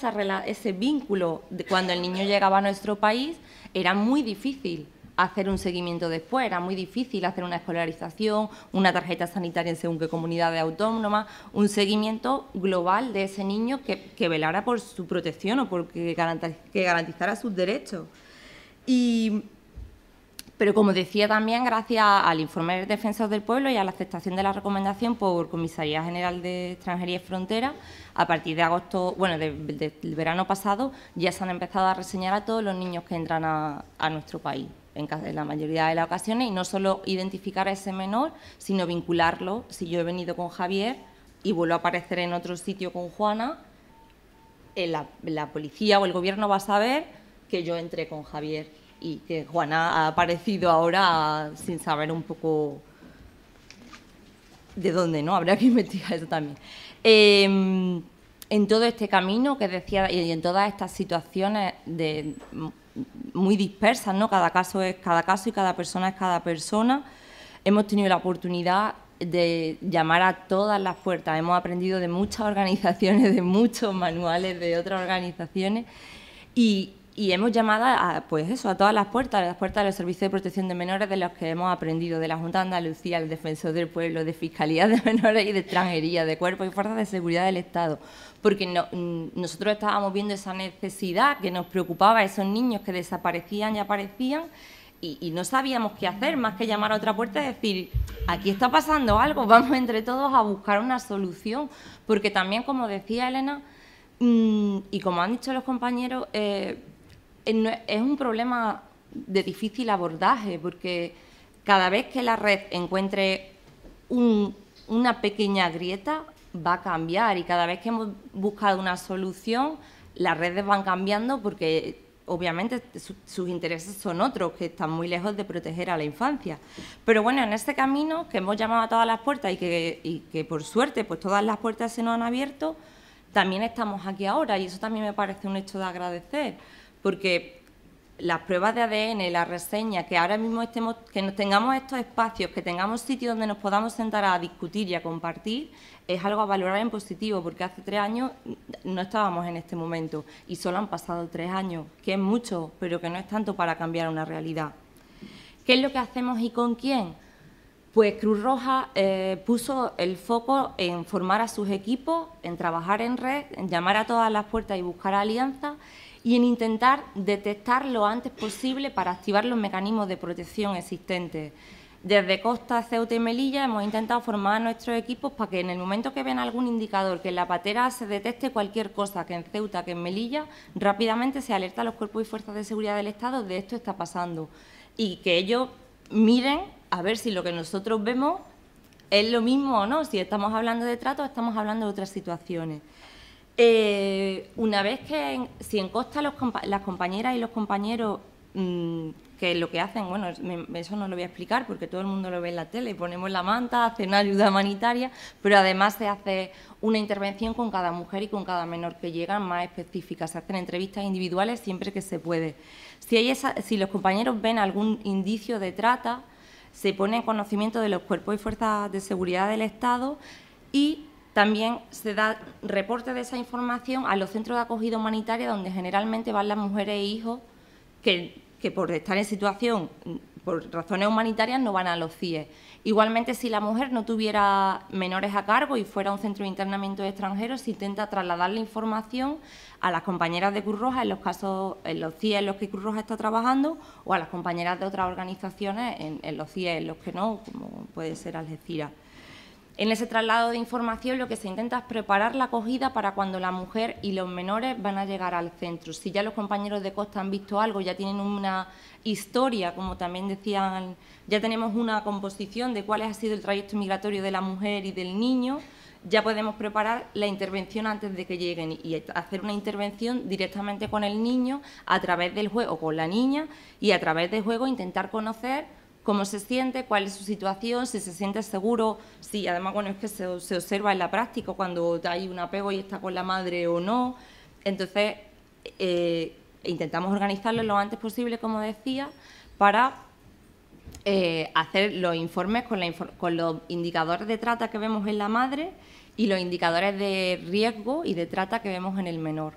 ese vínculo de cuando el niño llegaba a nuestro país, era muy difícil hacer un seguimiento después, era muy difícil hacer una escolarización, una tarjeta sanitaria en según qué comunidades autónomas, un seguimiento global de ese niño que velara por su protección o porque garantizara sus derechos. Pero, como decía también, gracias al informe del Defensor del Pueblo y a la aceptación de la recomendación por Comisaría General de Extranjería y Fronteras, a partir de agosto, bueno, del verano pasado, ya se han empezado a reseñar a todos los niños que entran a nuestro país, en la mayoría de las ocasiones, y no solo identificar a ese menor, sino vincularlo. Si yo he venido con Javier y vuelvo a aparecer en otro sitio con Juana, la policía o el gobierno va a saber que yo entré con Javier y que Juana ha aparecido ahora sin saber un poco de dónde, ¿no? Habrá que investigar eso también. En todo este camino que decía y en todas estas situaciones muy dispersas, ¿no? Cada caso es cada caso y cada persona es cada persona. Hemos tenido la oportunidad de llamar a todas las puertas. Hemos aprendido de muchas organizaciones, de muchos manuales de otras organizaciones y hemos llamado a todas las puertas de los servicios de protección de menores de los que hemos aprendido, de la Junta de Andalucía, el Defensor del Pueblo, de Fiscalía de Menores y de Extranjería, de Cuerpos y Fuerzas de Seguridad del Estado, porque nosotros estábamos viendo esa necesidad que nos preocupaba, esos niños que desaparecían y aparecían, y no sabíamos qué hacer, más que llamar a otra puerta y decir, aquí está pasando algo, vamos entre todos a buscar una solución, porque también, como decía Elena, y como han dicho los compañeros, es un problema de difícil abordaje, porque cada vez que la red encuentre una pequeña grieta va a cambiar, y cada vez que hemos buscado una solución las redes van cambiando porque obviamente sus intereses son otros, que están muy lejos de proteger a la infancia. Pero bueno, en este camino que hemos llamado a todas las puertas y que por suerte pues todas las puertas se nos han abierto, también estamos aquí ahora, y eso también me parece un hecho de agradecer, porque las pruebas de ADN, la reseña, que ahora mismo que tengamos estos espacios, que tengamos sitios donde nos podamos sentar a discutir y a compartir, es algo a valorar en positivo, porque hace 3 años no estábamos en este momento y solo han pasado 3 años, que es mucho, pero que no es tanto para cambiar una realidad. ¿Qué es lo que hacemos y con quién? Pues Cruz Roja puso el foco en formar a sus equipos, en trabajar en red, en llamar a todas las puertas y buscar alianzas y en intentar detectar lo antes posible para activar los mecanismos de protección existentes. Desde Costa, Ceuta y Melilla hemos intentado formar a nuestros equipos para que en el momento que vean algún indicador, que en la patera se detecte cualquier cosa, que en Ceuta, que en Melilla, rápidamente se alerta a los cuerpos y fuerzas de seguridad del Estado de esto está pasando y que ellos miren a ver si lo que nosotros vemos es lo mismo o no, si estamos hablando de trato o estamos hablando de otras situaciones. Una vez que, si en Costa las compañeras y los compañeros que lo que hacen, bueno, eso no lo voy a explicar porque todo el mundo lo ve en la tele, ponemos la manta, hacen ayuda humanitaria, pero además se hace una intervención con cada mujer y con cada menor que llegan más específicas, se hacen entrevistas individuales siempre que se puede. Si los compañeros ven algún indicio de trata, se pone en conocimiento de los cuerpos y fuerzas de seguridad del Estado y también se da reporte de esa información a los centros de acogida humanitaria donde generalmente van las mujeres e hijos que por estar en situación, por razones humanitarias, no van a los CIE. Igualmente, si la mujer no tuviera menores a cargo y fuera a un centro de internamiento de extranjeros, se intenta trasladar la información a las compañeras de Cruz Roja, en los casos, en los CIE en los que Cruz Roja está trabajando, o a las compañeras de otras organizaciones en los CIE en los que no, como puede ser Algeciras. En ese traslado de información lo que se intenta es preparar la acogida para cuando la mujer y los menores van a llegar al centro. Si ya los compañeros de Costa han visto algo, ya tienen una historia, como también decían, ya tenemos una composición de cuál ha sido el trayecto migratorio de la mujer y del niño, ya podemos preparar la intervención antes de que lleguen y hacer una intervención directamente con el niño a través del juego, o con la niña, y a través del juego intentar conocer cómo se siente, cuál es su situación, si se siente seguro, si además, bueno, es que se observa en la práctica cuando hay un apego y está con la madre o no. Entonces, intentamos organizarlo lo antes posible, como decía, para hacer los informes con los indicadores de trata que vemos en la madre y los indicadores de riesgo y de trata que vemos en el menor.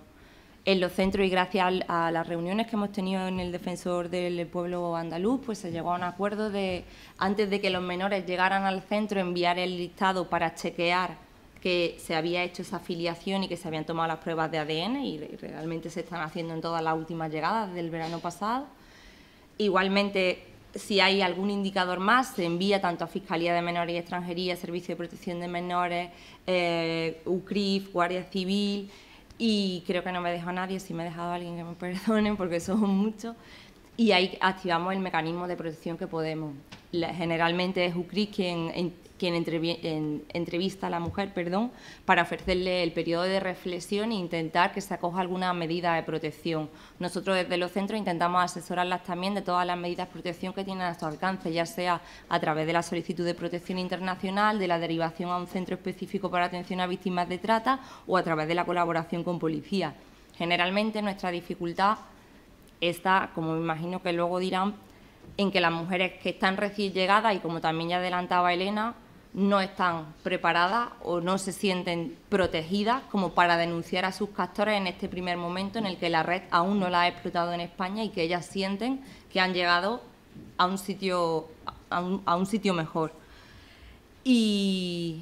En los centros y gracias a las reuniones que hemos tenido en el Defensor del Pueblo Andaluz, pues se llegó a un acuerdo de, antes de que los menores llegaran al centro, enviar el listado para chequear que se había hecho esa afiliación y que se habían tomado las pruebas de ADN y realmente se están haciendo en todas las últimas llegadas del verano pasado. Igualmente, si hay algún indicador más, se envía tanto a Fiscalía de Menores y Extranjería, Servicio de Protección de Menores, UCRIF, Guardia Civil. Y creo que no me dejo a nadie, si me he dejado a alguien que me perdonen porque somos muchos, y ahí activamos el mecanismo de protección que podemos. Generalmente es UCRIS quien entrevista a la mujer, para ofrecerle el periodo de reflexión e intentar que se acoja alguna medida de protección. Nosotros desde los centros intentamos asesorarlas también de todas las medidas de protección que tienen a su alcance, ya sea a través de la solicitud de protección internacional, de la derivación a un centro específico para atención a víctimas de trata o a través de la colaboración con policía. Generalmente nuestra dificultad está, como me imagino que luego dirán, en que las mujeres que están recién llegadas, y como también ya adelantaba Elena, no están preparadas o no se sienten protegidas como para denunciar a sus captores en este primer momento en el que la red aún no la ha explotado en España y que ellas sienten que han llegado a un sitio mejor. Y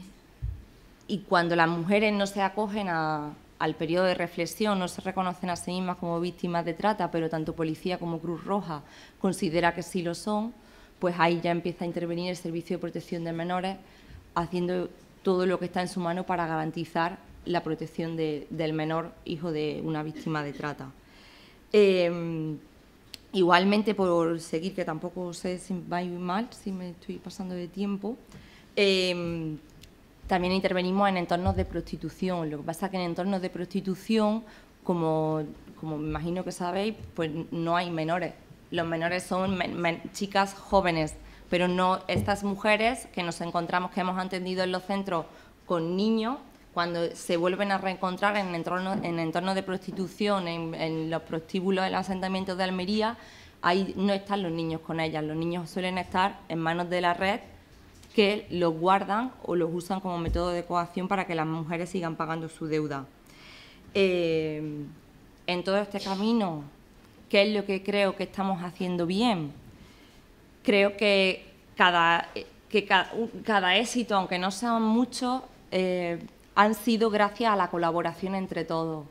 cuando las mujeres no se acogen al periodo de reflexión, no se reconocen a sí mismas como víctimas de trata, pero tanto Policía como Cruz Roja considera que sí lo son, pues ahí ya empieza a intervenir el Servicio de Protección de Menores, haciendo todo lo que está en su mano para garantizar la protección del menor hijo de una víctima de trata. Igualmente, por seguir, que tampoco sé si va a ir mal, si me estoy pasando de tiempo, también intervenimos en entornos de prostitución. Lo que pasa es que en entornos de prostitución, como me imagino que sabéis, pues no hay menores. Los menores son chicas jóvenes, pero no estas mujeres que nos encontramos, que hemos atendido en los centros con niños, cuando se vuelven a reencontrar en entornos de prostitución, en los prostíbulos del asentamiento de Almería, ahí no están los niños con ellas. Los niños suelen estar en manos de la red, que los guardan o los usan como método de coacción para que las mujeres sigan pagando su deuda. En todo este camino, ¿qué es lo que creo que estamos haciendo bien? Creo que que cada éxito, aunque no sean muchos, han sido gracias a la colaboración entre todos.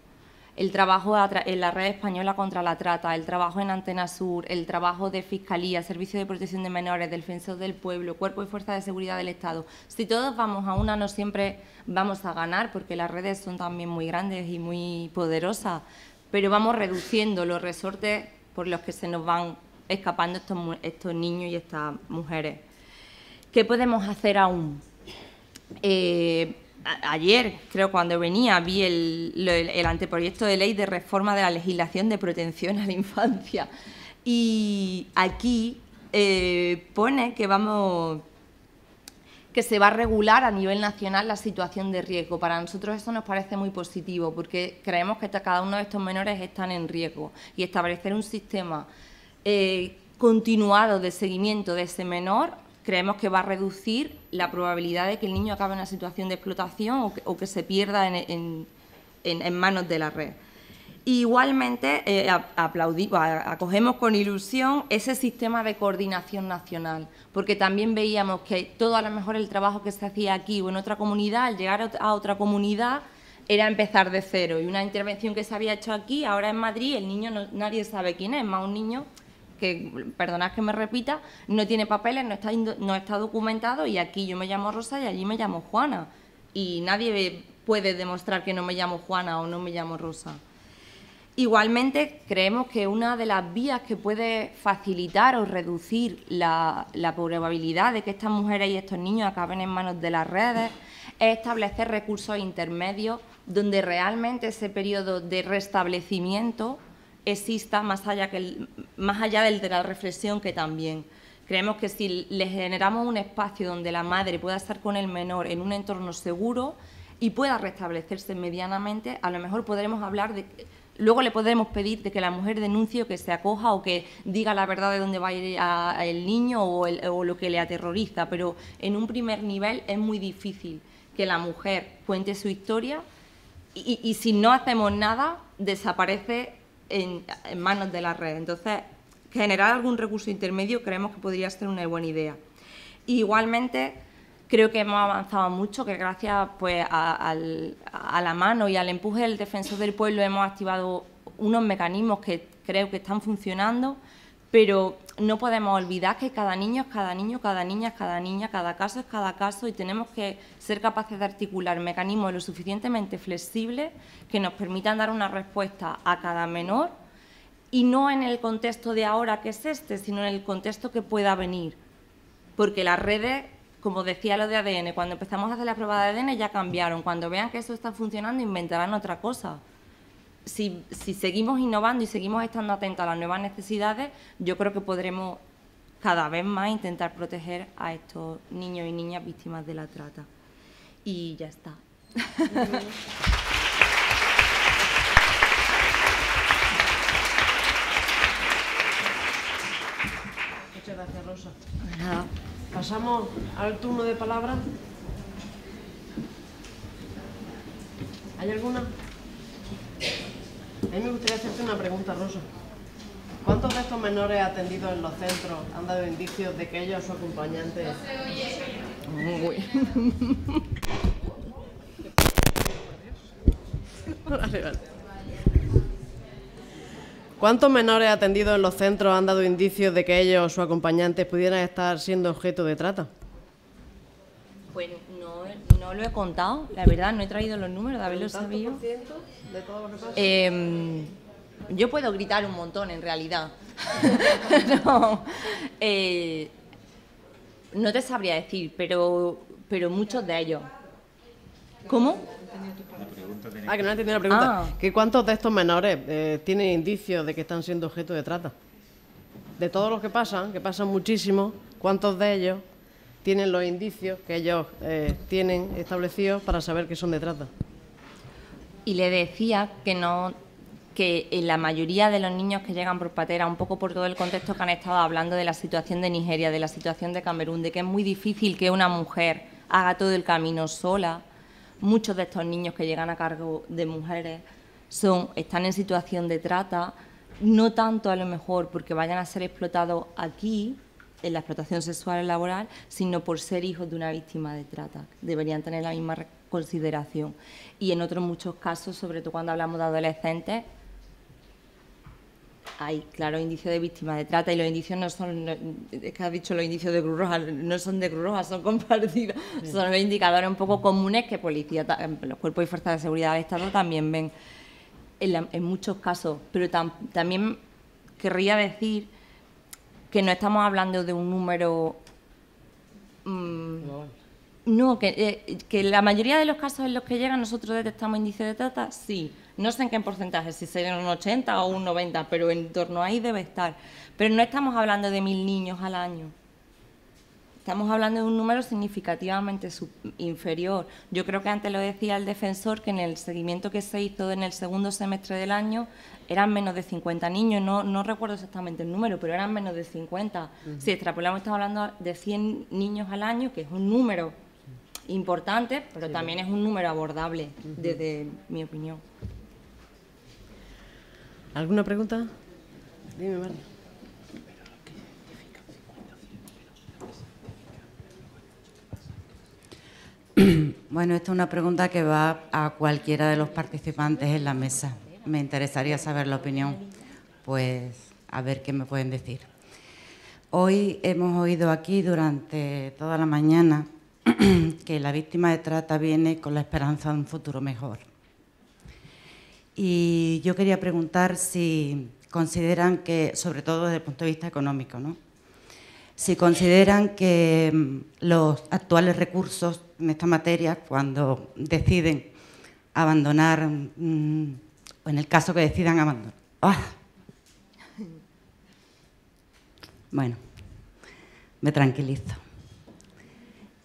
El trabajo en la Red Española contra la Trata, el trabajo en Antena Sur, el trabajo de Fiscalía, Servicio de Protección de Menores, Defensor del Pueblo, Cuerpo y Fuerza de Seguridad del Estado. Si todos vamos a una, no siempre vamos a ganar, porque las redes son también muy grandes y muy poderosas, pero vamos reduciendo los resortes por los que se nos van escapando estos niños y estas mujeres. ¿Qué podemos hacer aún? Ayer, creo, cuando venía, vi el anteproyecto de ley de reforma de la legislación de protección a la infancia. Y aquí pone que se va a regular a nivel nacional la situación de riesgo. Para nosotros eso nos parece muy positivo, porque creemos que cada uno de estos menores están en riesgo. Y establecer un sistema continuado de seguimiento de ese menor, creemos que va a reducir la probabilidad de que el niño acabe en una situación de explotación o que se pierda en manos de la red. Igualmente, acogemos con ilusión ese sistema de coordinación nacional, porque también veíamos que todo, a lo mejor, el trabajo que se hacía aquí o en otra comunidad, al llegar a otra comunidad, era empezar de cero. Y una intervención que se había hecho aquí, ahora en Madrid, el niño nadie sabe quién es, más un niño que, perdonad que me repita, no tiene papeles, no está documentado, y aquí yo me llamo Rosa y allí me llamo Juana. Y nadie puede demostrar que no me llamo Juana o no me llamo Rosa. Igualmente, creemos que una de las vías que puede facilitar o reducir la probabilidad de que estas mujeres y estos niños acaben en manos de las redes es establecer recursos intermedios donde realmente ese periodo de restablecimiento exista más allá de la reflexión, que también. Creemos que si le generamos un espacio donde la madre pueda estar con el menor en un entorno seguro y pueda restablecerse medianamente, a lo mejor podremos hablar de... Luego le podremos pedir de que la mujer denuncie o que se acoja o que diga la verdad de dónde va a ir el niño o lo que le aterroriza, pero en un primer nivel es muy difícil que la mujer cuente su historia y si no hacemos nada, desaparece en manos de la red. Entonces, generar algún recurso intermedio creemos que podría ser una buena idea. Igualmente, creo que hemos avanzado mucho, que gracias pues, a la mano y al empuje del Defensor del Pueblo hemos activado unos mecanismos que creo que están funcionando, pero no podemos olvidar que cada niño es cada niño, cada niña es cada niña, cada caso es cada caso, y tenemos que ser capaces de articular mecanismos lo suficientemente flexibles que nos permitan dar una respuesta a cada menor, y no en el contexto de ahora que es sino en el contexto que pueda venir. Porque las redes, como decía lo de ADN, cuando empezamos a hacer la prueba de ADN ya cambiaron. Cuando vean que eso está funcionando, inventarán otra cosa. Si seguimos innovando y seguimos estando atentos a las nuevas necesidades, yo creo que podremos cada vez más intentar proteger a estos niños y niñas víctimas de la trata. Y ya está. Muchas gracias, Rosa. Nada. Pasamos al turno de palabras. ¿Hay alguna? A mí me gustaría hacerte una pregunta, Rosa. ¿Cuántos de estos menores atendidos en los centros han dado indicios de que ellos o su acompañante... No se oye. Vale. ¿Cuántos menores atendidos en los centros han dado indicios de que ellos o sus acompañantes pudieran estar siendo objeto de trata? Pues no lo he contado, la verdad, no he traído los números de haberlo sabido. ¿Un tanto por ciento de todo lo que pasa? Yo puedo gritar un montón, en realidad. No te sabría decir, pero muchos de ellos. ¿Cómo? Que no he entendido la pregunta. ¿Que cuántos de estos menores tienen indicios de que están siendo objeto de trata? De todos los que pasan muchísimos, ¿cuántos de ellos tienen los indicios que ellos tienen establecidos para saber que son de trata? Y le decía que en la mayoría de los niños que llegan por patera, un poco por todo el contexto que han estado hablando de la situación de Nigeria, de la situación de Camerún, de que es muy difícil que una mujer haga todo el camino sola. Muchos de estos niños que llegan a cargo de mujeres están en situación de trata, no tanto a lo mejor porque vayan a ser explotados aquí, en la explotación sexual laboral, sino por ser hijos de una víctima de trata. Deberían tener la misma consideración. Y en otros muchos casos, sobre todo cuando hablamos de adolescentes, hay claros indicios de víctimas de trata y los indicios no son, es que has dicho los indicios de Cruz Roja, no son de Cruz Roja, son compartidos, sí. Son los indicadores un poco comunes que policía, los cuerpos y fuerzas de seguridad del Estado también ven en muchos casos, pero también querría decir que no estamos hablando de un número... No, que la mayoría de los casos en los que llegan nosotros detectamos indicios de trata, sí. No sé en qué porcentaje, si sería un 80 o un 90, pero en torno a ahí debe estar. Pero no estamos hablando de 1000 niños al año. Estamos hablando de un número significativamente inferior. Yo creo que antes lo decía el defensor, que en el seguimiento que se hizo en el segundo semestre del año eran menos de 50 niños. No recuerdo exactamente el número, pero eran menos de 50. Si extrapolamos, estamos hablando de 100 niños al año, que es un número importante, pero también es un número abordable, desde mi opinión. ¿Alguna pregunta? Dime, María. Bueno, esta es una pregunta que va a cualquiera de los participantes en la mesa. Me interesaría saber la opinión, pues a ver qué me pueden decir. Hoy hemos oído aquí durante toda la mañana que la víctima de trata viene con la esperanza de un futuro mejor. Y yo quería preguntar si consideran que, sobre todo desde el punto de vista económico, ¿no?, si consideran que los actuales recursos en esta materia, cuando deciden abandonar, o en el caso que decidan abandonar... Bueno, me tranquilizo.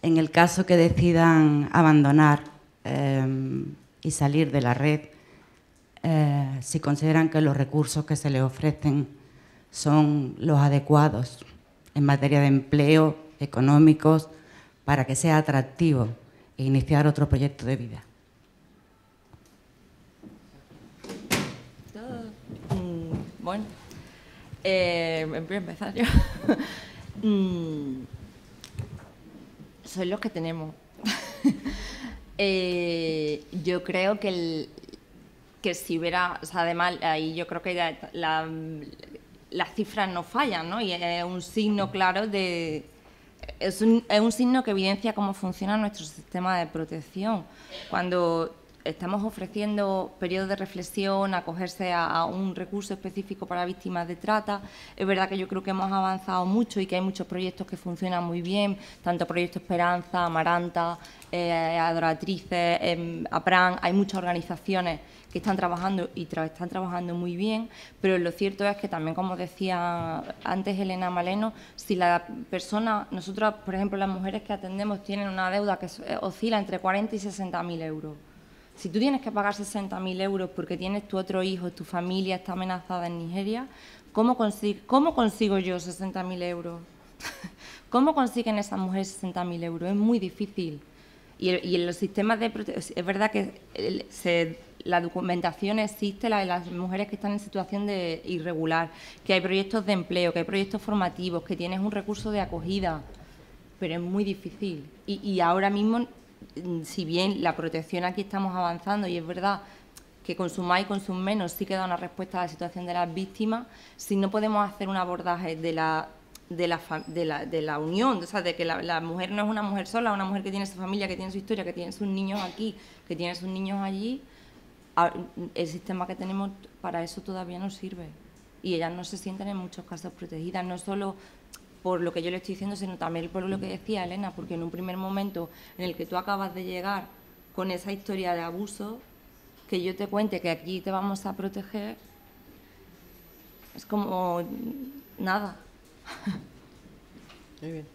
En el caso que decidan abandonar y salir de la red, si consideran que los recursos que se les ofrecen son los adecuados en materia de empleo, económicos, para que sea atractivo e iniciar otro proyecto de vida. Bueno, voy a empezar yo. Son los que tenemos. Yo creo que si hubiera, o sea, además ahí yo creo que las cifras no fallan, ¿no? Y es un signo claro de... Es un signo que evidencia cómo funciona nuestro sistema de protección. Cuando estamos ofreciendo periodos de reflexión, acogerse a un recurso específico para víctimas de trata, es verdad que yo creo que hemos avanzado mucho y que hay muchos proyectos que funcionan muy bien, tanto Proyecto Esperanza, Amaranta, Adoratrices, APRAN, hay muchas organizaciones que están trabajando y están trabajando muy bien, pero lo cierto es que también, como decía antes Elena Maleno, si la persona, nosotros, por ejemplo, las mujeres que atendemos tienen una deuda que oscila entre 40 y 60.000 euros. Si tú tienes que pagar 60.000 euros porque tienes tu otro hijo, tu familia está amenazada en Nigeria, ¿cómo consigo yo 60.000 euros? ¿Cómo consiguen esas mujeres 60.000 euros? Es muy difícil. Y en los sistemas de protección, es verdad que la documentación existe, la de las mujeres que están en situación de irregular, que hay proyectos de empleo, que hay proyectos formativos, que tienes un recurso de acogida, pero es muy difícil. Y ahora mismo, si bien la protección aquí estamos avanzando y es verdad que consum más y consum menos sí que da una respuesta a la situación de las víctimas, si no podemos hacer un abordaje de la unión, o sea, de que la mujer no es una mujer sola, una mujer que tiene su familia, que tiene su historia, que tiene sus niños aquí, que tiene sus niños allí, el sistema que tenemos para eso todavía no sirve. Y ellas no se sienten en muchos casos protegidas, no solo por lo que yo le estoy diciendo, sino también por lo que decía Elena, porque en un primer momento en el que tú acabas de llegar con esa historia de abuso, que yo te cuente que aquí te vamos a proteger, es como nada. Muy bien.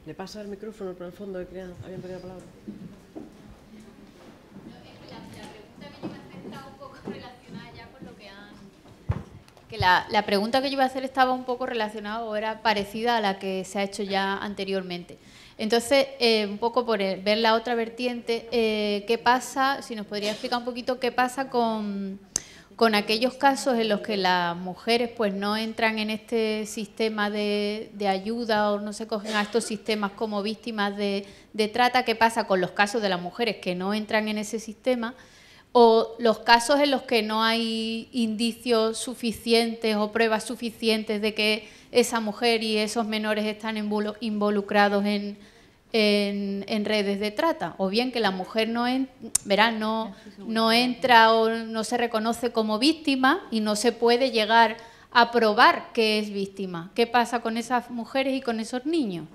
¿Le pasa el micrófono por el fondo? ¿Habían pedido la palabra? La pregunta que yo iba a hacer estaba un poco relacionada o era parecida a la que se ha hecho ya anteriormente. Entonces, un poco por ver la otra vertiente, ¿qué pasa? Si nos podría explicar un poquito qué pasa con con aquellos casos en los que las mujeres pues no entran en este sistema de ayuda o no se cogen a estos sistemas como víctimas de trata. ¿Qué pasa con los casos de las mujeres que no entran en ese sistema? O los casos en los que no hay indicios suficientes o pruebas suficientes de que esa mujer y esos menores están involucrados en redes de trata, o bien que la mujer no entra o no se reconoce como víctima y no se puede llegar a probar que es víctima. ¿Qué pasa con esas mujeres y con esos niños?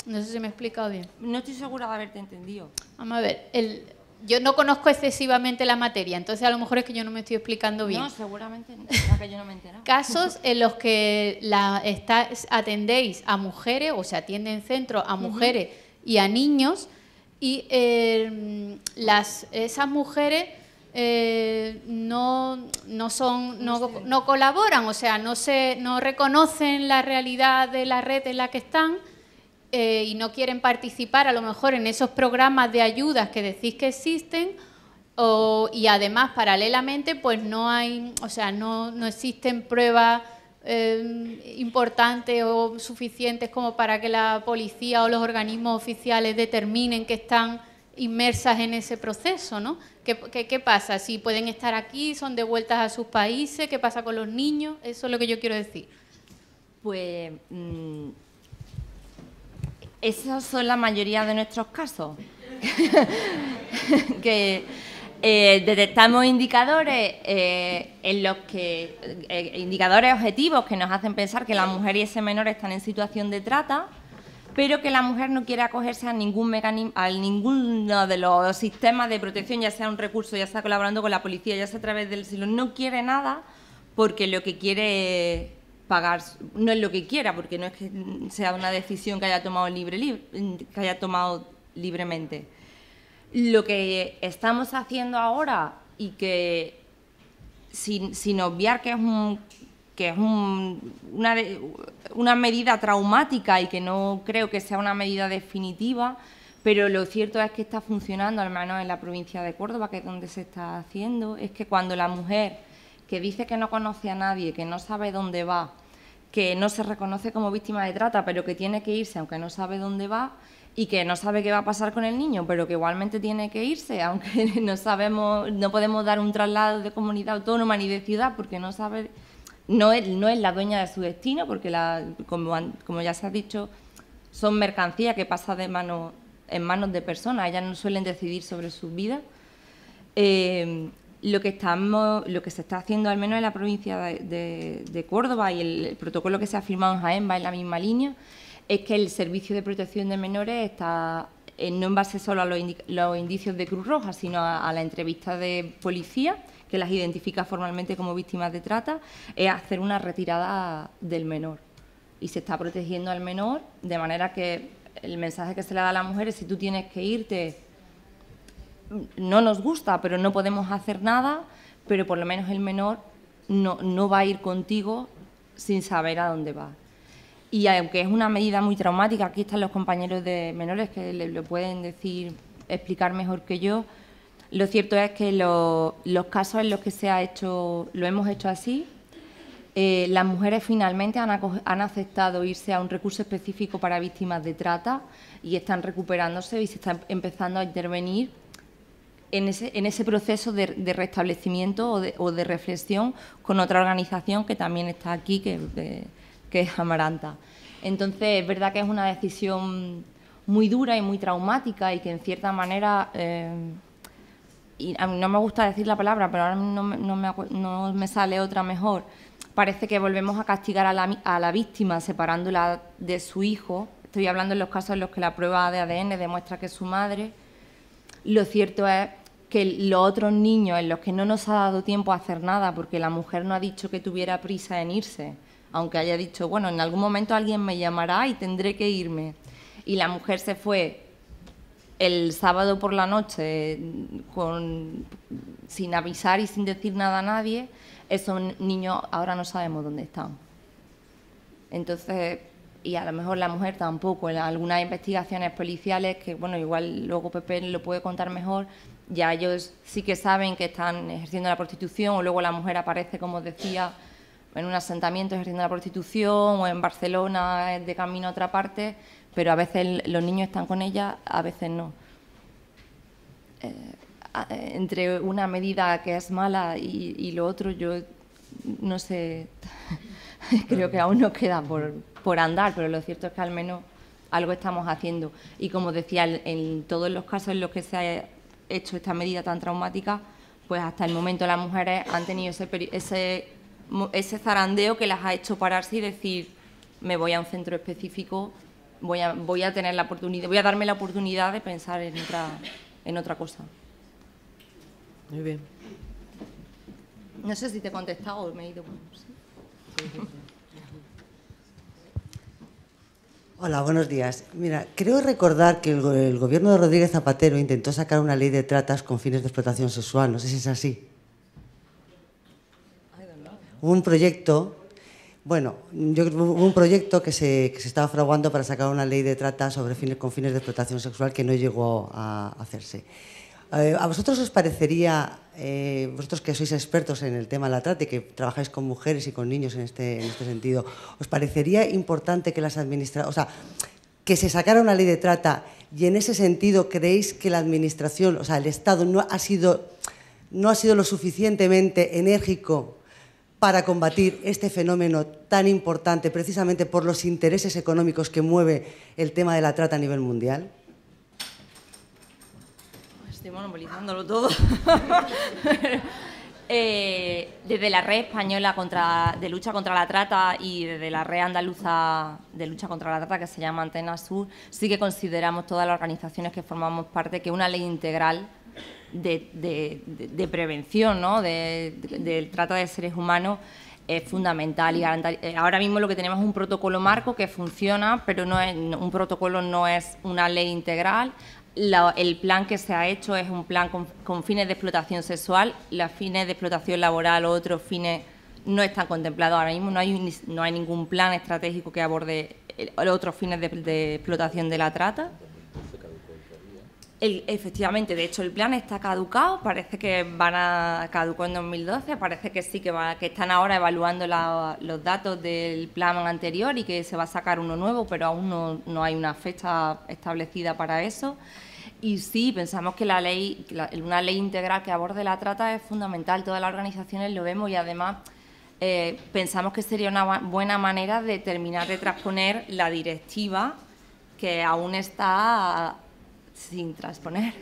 No sé si me he explicado bien. No estoy segura de haberte entendido. Vamos a ver, yo no conozco excesivamente la materia, entonces a lo mejor es que yo no me estoy explicando bien. No, seguramente no, es que yo no me he enterado. Casos en los que atendéis a mujeres, o se atiende en centro a mujeres y a niños, y esas mujeres no colaboran, o sea, no reconocen la realidad de la red en la que están, y no quieren participar a lo mejor en esos programas de ayudas que decís que existen, y además paralelamente pues no existen pruebas importantes o suficientes como para que la policía o los organismos oficiales determinen que están inmersas en ese proceso, ¿no? ¿Qué pasa? Si pueden estar aquí, son devueltas a sus países, ¿qué pasa con los niños? Eso es lo que yo quiero decir. Pues esos son la mayoría de nuestros casos. Que detectamos indicadores en los que indicadores objetivos que nos hacen pensar que la mujer y ese menor están en situación de trata, pero que la mujer no quiere acogerse a ninguno de los sistemas de protección, ya sea un recurso, ya sea colaborando con la policía, ya sea a través del asilo, no quiere nada porque lo que quiere pagar no es lo que quiera, porque no es que sea una decisión que haya tomado libremente. Lo que estamos haciendo ahora, y que sin obviar que es una medida traumática y que no creo que sea una medida definitiva, pero lo cierto es que está funcionando, al menos en la provincia de Córdoba, que es donde se está haciendo, es que cuando la mujer que dice que no conoce a nadie, que no sabe dónde va, que no se reconoce como víctima de trata, pero que tiene que irse aunque no sabe dónde va, y que no sabe qué va a pasar con el niño, pero que igualmente tiene que irse, aunque no podemos dar un traslado de comunidad autónoma ni de ciudad, porque no es la dueña de su destino, porque como ya se ha dicho, son mercancías que pasan en manos de personas, ellas no suelen decidir sobre sus vidas. Lo que se está haciendo, al menos en la provincia de Córdoba, y el protocolo que se ha firmado en Jaén va en la misma línea, es que el Servicio de Protección de Menores está no en base solo a los indicios de Cruz Roja, sino a la entrevista de policía, que las identifica formalmente como víctimas de trata, es hacer una retirada del menor. Y se está protegiendo al menor, de manera que el mensaje que se le da a las mujeres, si tú tienes que irte, no nos gusta, pero no podemos hacer nada, pero por lo menos el menor no va a ir contigo sin saber a dónde va. Y aunque es una medida muy traumática, aquí están los compañeros de menores que le pueden explicar mejor que yo, lo cierto es que los casos en los que lo hemos hecho así, las mujeres finalmente han aceptado irse a un recurso específico para víctimas de trata y están recuperándose y se está empezando a intervenir en ese proceso de restablecimiento o de reflexión con otra organización que también está aquí, que es Amaranta. Entonces, es verdad que es una decisión muy dura y muy traumática y que, en cierta manera, y a mí no me gusta decir la palabra, pero ahora no me sale otra mejor, parece que volvemos a castigar a la víctima separándola de su hijo. Estoy hablando en los casos en los que la prueba de ADN demuestra que es su madre. Lo cierto es que los otros niños en los que no nos ha dado tiempo a hacer nada, porque la mujer no ha dicho que tuviera prisa en irse, aunque haya dicho, bueno, en algún momento alguien me llamará y tendré que irme. Y la mujer se fue el sábado por la noche sin avisar y sin decir nada a nadie. Esos niños ahora no sabemos dónde están. Entonces, y a lo mejor la mujer tampoco. En algunas investigaciones policiales, que bueno, igual luego Pepe lo puede contar mejor, ya ellos sí que saben que están ejerciendo la prostitución, o luego la mujer aparece, como os decía, en un asentamiento ejerciendo la prostitución, o en Barcelona de camino a otra parte, pero a veces los niños están con ella, a veces no. Entre una medida que es mala y lo otro, yo no sé, creo que aún nos queda por andar, pero lo cierto es que al menos algo estamos haciendo. Y como decía, en todos los casos en los que se ha hecho esta medida tan traumática, pues hasta el momento las mujeres han tenido ese zarandeo que las ha hecho pararse y decir, me voy a un centro específico, voy a tener la oportunidad, voy a darme la oportunidad de pensar en otra cosa. Muy bien. No sé si te he contestado o me he ido. Hola, buenos días. Mira, creo recordar que el gobierno de Rodríguez Zapatero intentó sacar una ley de tratas con fines de explotación sexual. No sé si es así. Un proyecto, un proyecto que se estaba fraguando para sacar una ley de trata con fines de explotación sexual que no llegó a hacerse. ¿A vosotros os parecería, vosotros que sois expertos en el tema de la trata y que trabajáis con mujeres y con niños en este sentido, os parecería importante que que se sacara una ley de trata y en ese sentido creéis que la administración, el Estado no ha sido lo suficientemente enérgico para combatir este fenómeno tan importante precisamente por los intereses económicos que mueve el tema de la trata a nivel mundial? Estoy monopolizándolo todo. Desde la red española de lucha contra la trata y desde la red andaluza de lucha contra la trata, que se llama Antena Sur, sí que consideramos todas las organizaciones que formamos parte que una ley integral de prevención, ¿no?, del trata de seres humanos es fundamental. Y ahora mismo lo que tenemos es un protocolo marco que funciona, pero un protocolo no es una ley integral. El plan que se ha hecho es un plan con fines de explotación sexual. Los fines de explotación laboral o otros fines no están contemplados ahora mismo. No hay ningún plan estratégico que aborde otros fines de explotación de la trata. Efectivamente, de hecho el plan está caducado, parece que caducó en 2012, parece que sí, que están ahora evaluando los datos del plan anterior y que se va a sacar uno nuevo, pero aún no hay una fecha establecida para eso. Y sí, pensamos que una ley integral que aborde la trata es fundamental, todas las organizaciones lo vemos y además pensamos que sería una buena manera de terminar de transponer la directiva que aún está sin transponer.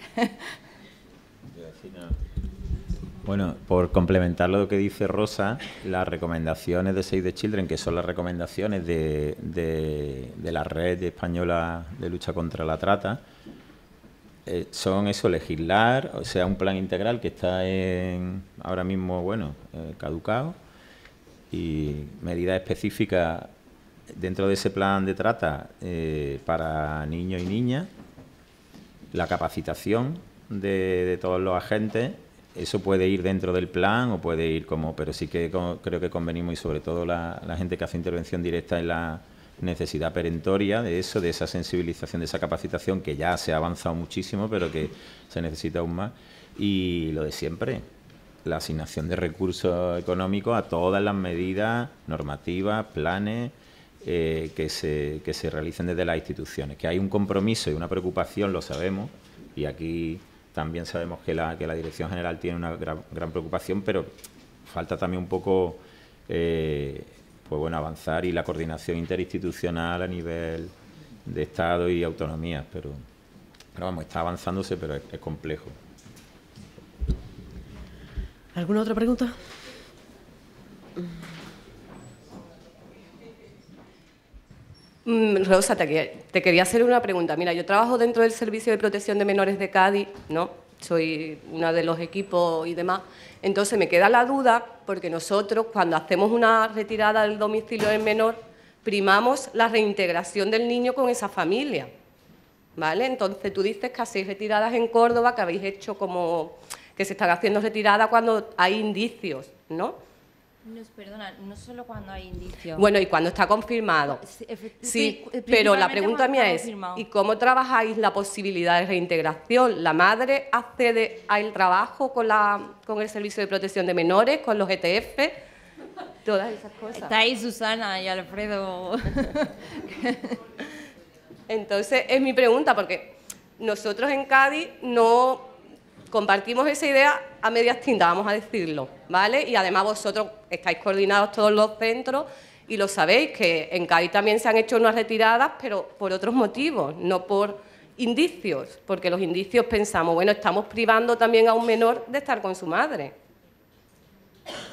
Bueno, por complementar lo que dice Rosa, las recomendaciones de Save the Children, que son las recomendaciones de la Red Española de Lucha contra la Trata, son eso, legislar, o sea, un plan integral que está ahora mismo, caducado, y medidas específicas dentro de ese plan de trata para niños y niñas, la capacitación de todos los agentes. Eso puede ir dentro del plan o puede ir pero sí que creo que convenimos, y sobre todo la gente que hace intervención directa en la necesidad perentoria de esa sensibilización, de esa capacitación, que ya se ha avanzado muchísimo, pero que se necesita aún más. Y lo de siempre, la asignación de recursos económicos a todas las medidas normativas, planes que se realicen desde las instituciones. Que hay un compromiso y una preocupación, lo sabemos, y aquí también sabemos que la Dirección General tiene una gran preocupación, pero falta también un poco avanzar, y la coordinación interinstitucional a nivel de Estado y autonomías, pero vamos, está avanzándose, pero es complejo. ¿Alguna otra pregunta? Rosa, te quería hacer una pregunta. Mira, yo trabajo dentro del Servicio de Protección de Menores de Cádiz, ¿no? Soy una de los equipos y demás. Entonces me queda la duda, porque nosotros cuando hacemos una retirada del domicilio del menor, primamos la reintegración del niño con esa familia, ¿vale? Entonces tú dices que hacéis retiradas en Córdoba, que habéis hecho como que se están haciendo retiradas cuando hay indicios, ¿no? Perdona, no solo cuando hay indicios. Bueno, y cuando está confirmado. Sí, pero la pregunta mía es, ¿y cómo trabajáis la posibilidad de reintegración? ¿La madre accede al trabajo con el Servicio de Protección de Menores, con los ETF? Todas esas cosas. Está ahí Susana y Alfredo. Entonces, es mi pregunta, porque nosotros en Cádiz no compartimos esa idea a medias tintas, vamos a decirlo, ¿vale? Y además vosotros estáis coordinados todos los centros y lo sabéis, que en Cádiz también se han hecho unas retiradas, pero por otros motivos, no por indicios, porque los indicios pensamos, bueno, estamos privando también a un menor de estar con su madre,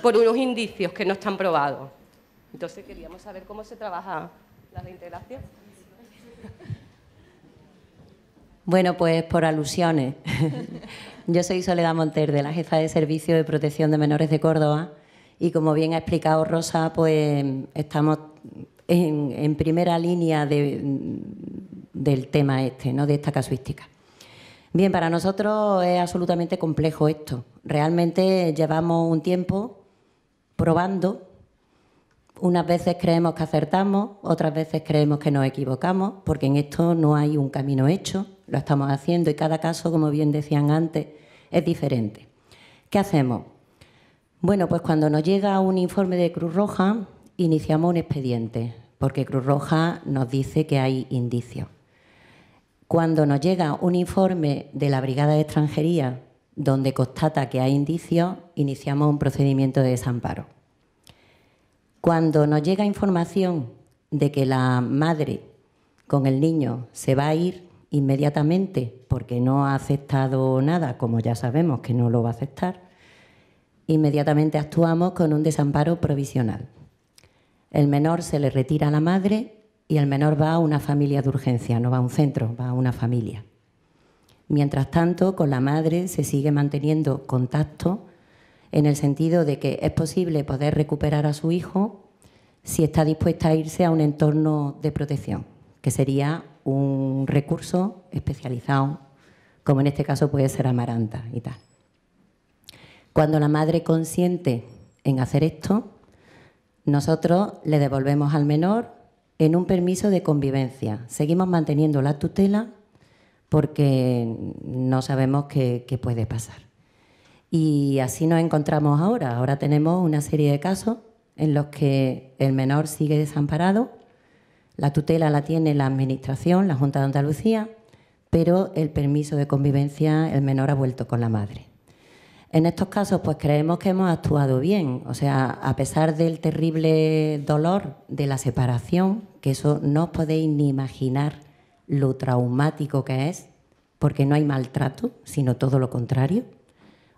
por unos indicios que no están probados. Entonces queríamos saber cómo se trabaja la reintegración. Bueno, pues por alusiones. Yo soy Soledad Monter, de la Jefa de Servicio de Protección de Menores de Córdoba, y como bien ha explicado Rosa, pues estamos en primera línea del tema este, ¿no?, de esta casuística. Bien, para nosotros es absolutamente complejo esto. Realmente llevamos un tiempo probando. Unas veces creemos que acertamos, otras veces creemos que nos equivocamos, porque en esto no hay un camino hecho, lo estamos haciendo y cada caso, como bien decían antes, es diferente. ¿Qué hacemos? Bueno, pues cuando nos llega un informe de Cruz Roja, iniciamos un expediente, porque Cruz Roja nos dice que hay indicios. Cuando nos llega un informe de la Brigada de Extranjería donde constata que hay indicios, iniciamos un procedimiento de desamparo. Cuando nos llega información de que la madre con el niño se va a ir inmediatamente porque no ha aceptado nada, como ya sabemos que no lo va a aceptar, inmediatamente actuamos con un desamparo provisional. El menor se le retira a la madre y el menor va a una familia de urgencia, no va a un centro, va a una familia. Mientras tanto, con la madre se sigue manteniendo contacto en el sentido de que es posible poder recuperar a su hijo si está dispuesta a irse a un entorno de protección, que sería un recurso especializado, como en este caso puede ser Amaranta y tal. Cuando la madre consiente en hacer esto, nosotros le devolvemos al menor en un permiso de convivencia. Seguimos manteniendo la tutela porque no sabemos qué puede pasar. Y así nos encontramos ahora. Ahora tenemos una serie de casos en los que el menor sigue desamparado, la tutela la tiene la Administración, la Junta de Andalucía, pero el permiso de convivencia el menor ha vuelto con la madre. En estos casos pues creemos que hemos actuado bien, o sea, a pesar del terrible dolor de la separación, que eso no os podéis ni imaginar lo traumático que es, porque no hay maltrato, sino todo lo contrario.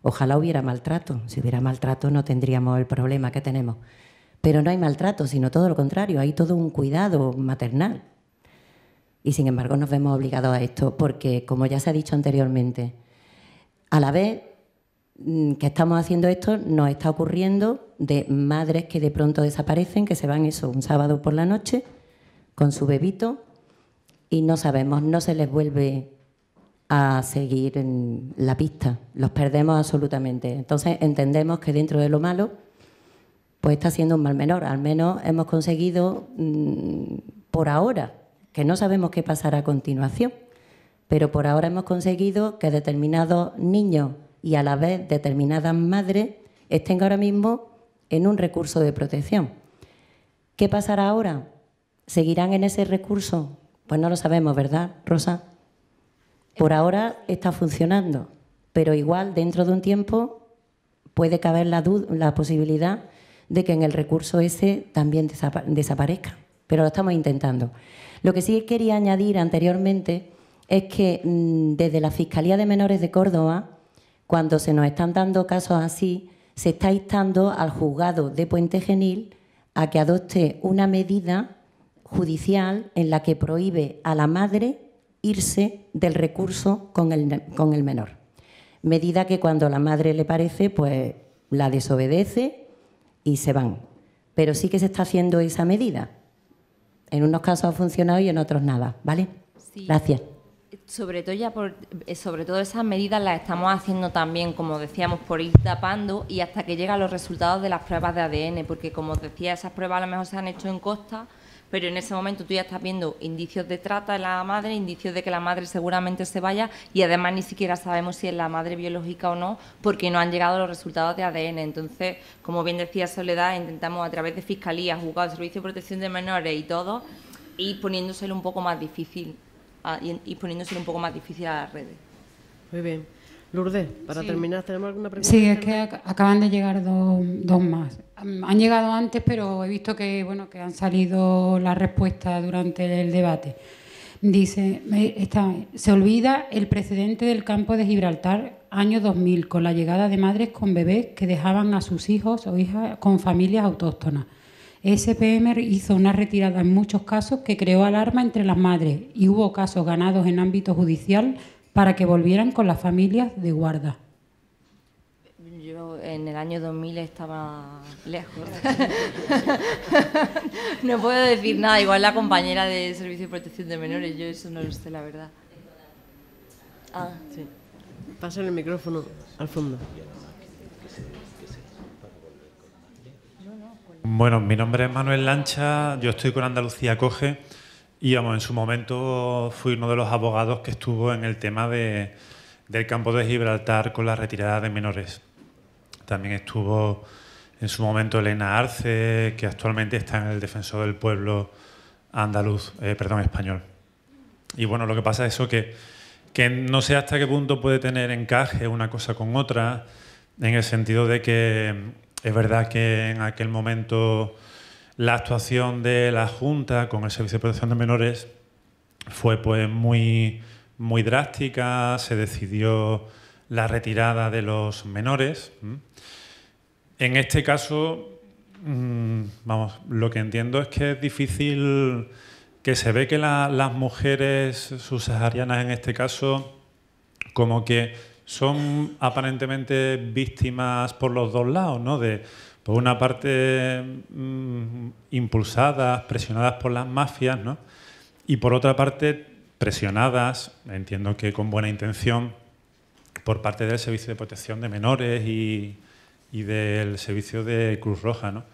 Ojalá hubiera maltrato. Si hubiera maltrato no tendríamos el problema que tenemos. Pero no hay maltrato, sino todo lo contrario. Hay todo un cuidado maternal. Y sin embargo nos vemos obligados a esto porque, como ya se ha dicho anteriormente, a la vez que estamos haciendo esto, nos está ocurriendo de madres que de pronto desaparecen, que se van un sábado por la noche con su bebito y no sabemos, no se les vuelve a seguir en la pista, los perdemos absolutamente. Entonces entendemos que dentro de lo malo pues está siendo un mal menor. Al menos hemos conseguido por ahora, que no sabemos qué pasará a continuación, pero por ahora hemos conseguido que determinados niños y a la vez determinadas madres estén ahora mismo en un recurso de protección. ¿Qué pasará ahora? ¿Seguirán en ese recurso? Pues no lo sabemos, ¿verdad, Rosa? Por ahora está funcionando, pero igual dentro de un tiempo puede caber la posibilidad de que en el recurso ese también desaparezca, pero lo estamos intentando. Lo que sí quería añadir anteriormente es que desde la Fiscalía de Menores de Córdoba, cuando se nos están dando casos así, se está instando al juzgado de Puente Genil a que adopte una medida judicial en la que prohíbe a la madre irse del recurso con el menor. Medida que cuando a la madre le parece, pues la desobedece y se van. Pero sí que se está haciendo esa medida. En unos casos ha funcionado y en otros nada, ¿vale? Sí. Gracias. Sobre todo esas medidas las estamos haciendo también, como decíamos, por ir tapando y hasta que llegan los resultados de las pruebas de ADN, porque como os decía, esas pruebas a lo mejor se han hecho en costa, pero en ese momento tú ya estás viendo indicios de trata en la madre, indicios de que la madre seguramente se vaya y además ni siquiera sabemos si es la madre biológica o no, porque no han llegado los resultados de ADN. Entonces, como bien decía Soledad, intentamos a través de Fiscalía, Juzgados, Servicio de Protección de Menores y todo, ir poniéndoselo un poco más difícil. Y poniéndoselo un poco más difícil a las redes. Muy bien. Lourdes, para terminar, ¿tenemos alguna pregunta? Sí, es que acaban de llegar dos más. Han llegado antes, pero he visto que, bueno, que han salido las respuestas durante el debate. Dice, se olvida el precedente del campo de Gibraltar, año 2000, con la llegada de madres con bebés que dejaban a sus hijos o hijas con familias autóctonas. SPM hizo una retirada en muchos casos que creó alarma entre las madres y hubo casos ganados en ámbito judicial para que volvieran con las familias de guarda. Yo en el año 2000 estaba lejos. No puedo decir nada, igual la compañera de Servicio de Protección de Menores, yo eso no lo sé, la verdad. Sí. Pasen el micrófono al fondo. Bueno, mi nombre es Manuel Lancha, yo estoy con Andalucía Acoge y en su momento fui uno de los abogados que estuvo en el tema del campo de Gibraltar con la retirada de menores. También estuvo en su momento Elena Arce, que actualmente está en el Defensor del Pueblo español. Y bueno, lo que pasa es eso, que no sé hasta qué punto puede tener encaje una cosa con otra, en el sentido de que es verdad que en aquel momento la actuación de la Junta con el Servicio de Protección de Menores fue pues muy drástica, se decidió la retirada de los menores. En este caso, lo que entiendo es que es difícil, que se ve que las mujeres subsaharianas en este caso como que son aparentemente víctimas por los dos lados, ¿no? Por una parte impulsadas, presionadas por las mafias, ¿no? Y por otra parte presionadas, entiendo que con buena intención, por parte del Servicio de Protección de Menores y del Servicio de Cruz Roja, ¿no?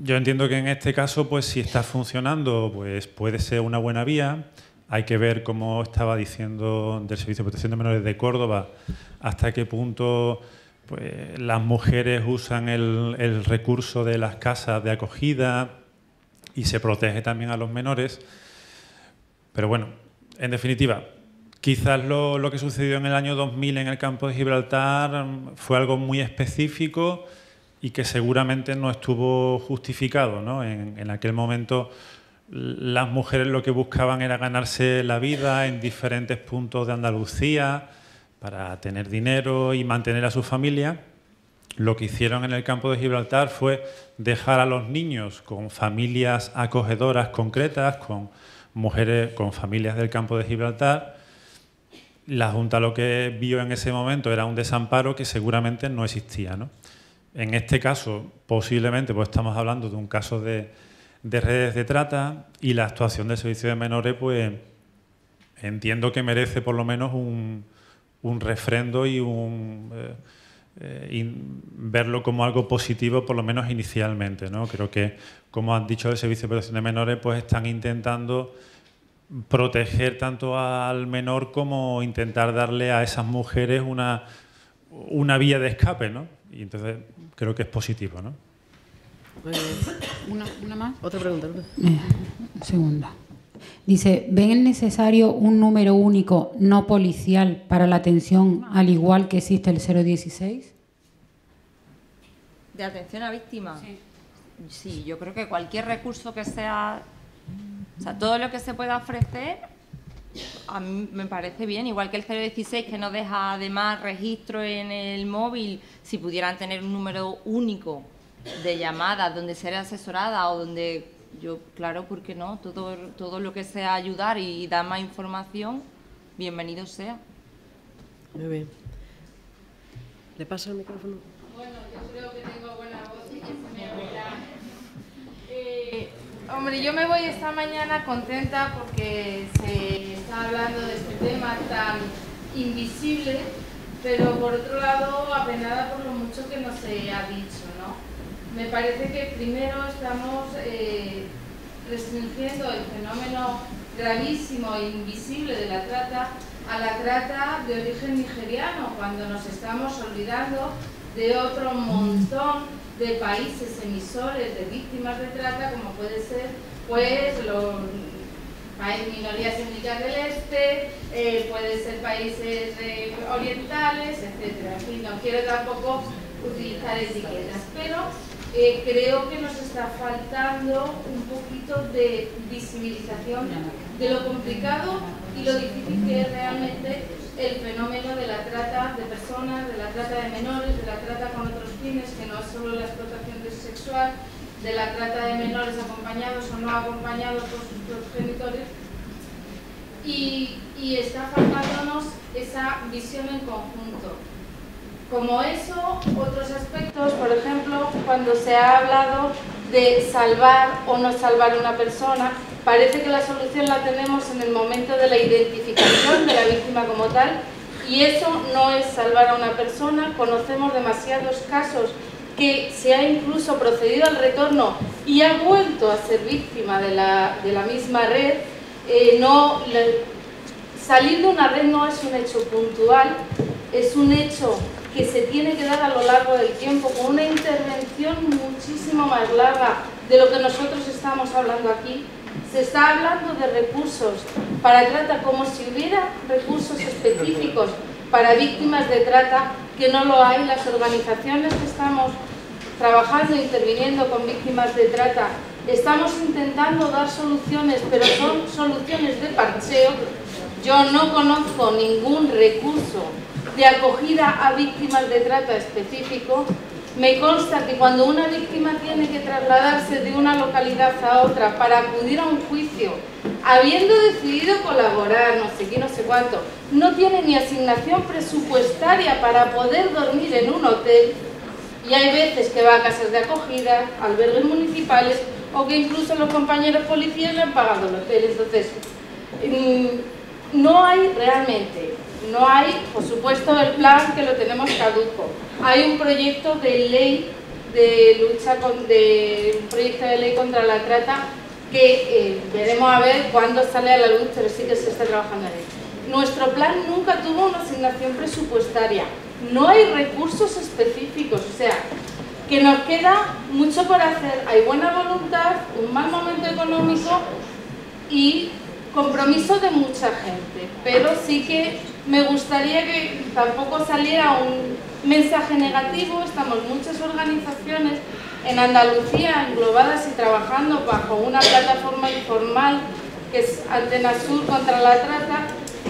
Yo entiendo que en este caso, pues si está funcionando, pues puede ser una buena vía. Hay que ver, como estaba diciendo, del Servicio de Protección de Menores de Córdoba, hasta qué punto pues, las mujeres usan el recurso de las casas de acogida y se protege también a los menores. Pero bueno, en definitiva, quizás lo que sucedió en el año 2000 en el campo de Gibraltar fue algo muy específico y que seguramente no estuvo justificado, ¿no? En aquel momento las mujeres lo que buscaban era ganarse la vida en diferentes puntos de Andalucía para tener dinero y mantener a su familia. Lo que hicieron en el campo de Gibraltar fue dejar a los niños con familias acogedoras concretas, con mujeres, con familias del campo de Gibraltar. La Junta lo que vio en ese momento era un desamparo que seguramente no existía, ¿no? En este caso, posiblemente, pues estamos hablando de un caso de redes de trata y la actuación del Servicio de Menores, pues entiendo que merece por lo menos un refrendo y verlo como algo positivo, por lo menos inicialmente, ¿no? Creo que, como han dicho el Servicio de Protección de Menores, pues están intentando proteger tanto al menor como intentar darle a esas mujeres una vía de escape, ¿no? Y entonces creo que es positivo, ¿no? ¿Una más? Otra pregunta. Segunda. Dice, ¿ven necesario un número único no policial para la atención, al igual que existe el 016? ¿De atención a víctimas? Sí, yo creo que cualquier recurso que sea... O sea, todo lo que se pueda ofrecer a mí me parece bien, igual que el 016 que no deja además registro en el móvil, si pudieran tener un número único de llamadas donde ser asesorada o donde yo, claro, ¿por qué no? Todo lo que sea ayudar y dar más información, bienvenido sea. Muy bien. ¿Le paso el micrófono? Bueno, yo creo que tengo buena voz y que se me oirá. Hombre, yo me voy esta mañana contenta porque se está hablando de este tema tan invisible, pero por otro lado apenada por lo mucho que no se ha dicho, ¿no? Me parece que primero estamos restringiendo el fenómeno gravísimo e invisible de la trata a la trata de origen nigeriano, cuando nos estamos olvidando de otro montón de países emisores de víctimas de trata, como puede ser pues los minorías étnicas del este, puede ser países orientales, etcétera. En fin, no quiero tampoco utilizar etiquetas, pero creo que nos está faltando un poquito de visibilización de lo complicado y lo difícil que es realmente el fenómeno de la trata de personas, de la trata de menores, de la trata con otros fines, que no es solo la explotación sexual, de la trata de menores acompañados o no acompañados por sus progenitores, y está faltándonos esa visión en conjunto. Como eso, otros aspectos, por ejemplo, cuando se ha hablado de salvar o no salvar a una persona, parece que la solución la tenemos en el momento de la identificación de la víctima como tal, y eso no es salvar a una persona. Conocemos demasiados casos que se ha incluso procedido al retorno y ha vuelto a ser víctima de la misma red. Salir de una red no es un hecho puntual, es un hecho que se tiene que dar a lo largo del tiempo, con una intervención muchísimo más larga de lo que nosotros estamos hablando aquí. Se está hablando de recursos para trata como si hubiera recursos específicos para víctimas de trata, que no lo hay. Las organizaciones que estamos trabajando e interviniendo con víctimas de trata estamos intentando dar soluciones, pero son soluciones de parcheo. Yo no conozco ningún recurso de acogida a víctimas de trata específico. Me consta que cuando una víctima tiene que trasladarse de una localidad a otra para acudir a un juicio, habiendo decidido colaborar, no sé qué, no sé cuánto, no tiene ni asignación presupuestaria para poder dormir en un hotel, y hay veces que va a casas de acogida, albergues municipales, o que incluso los compañeros policías le han pagado el hotel. Entonces, no hay realmente, no hay, por supuesto, el plan, que lo tenemos caduco. Hay un proyecto de ley de lucha un proyecto de ley contra la trata que veremos a ver cuándo sale a la luz, pero sí que se está trabajando en él. Nuestro plan nunca tuvo una asignación presupuestaria, no hay recursos específicos, o sea, que nos queda mucho por hacer. Hay buena voluntad, un mal momento económico y compromiso de mucha gente, pero sí que me gustaría que tampoco saliera un mensaje negativo. Estamos muchas organizaciones en Andalucía englobadas y trabajando bajo una plataforma informal que es Antena Sur contra la Trata,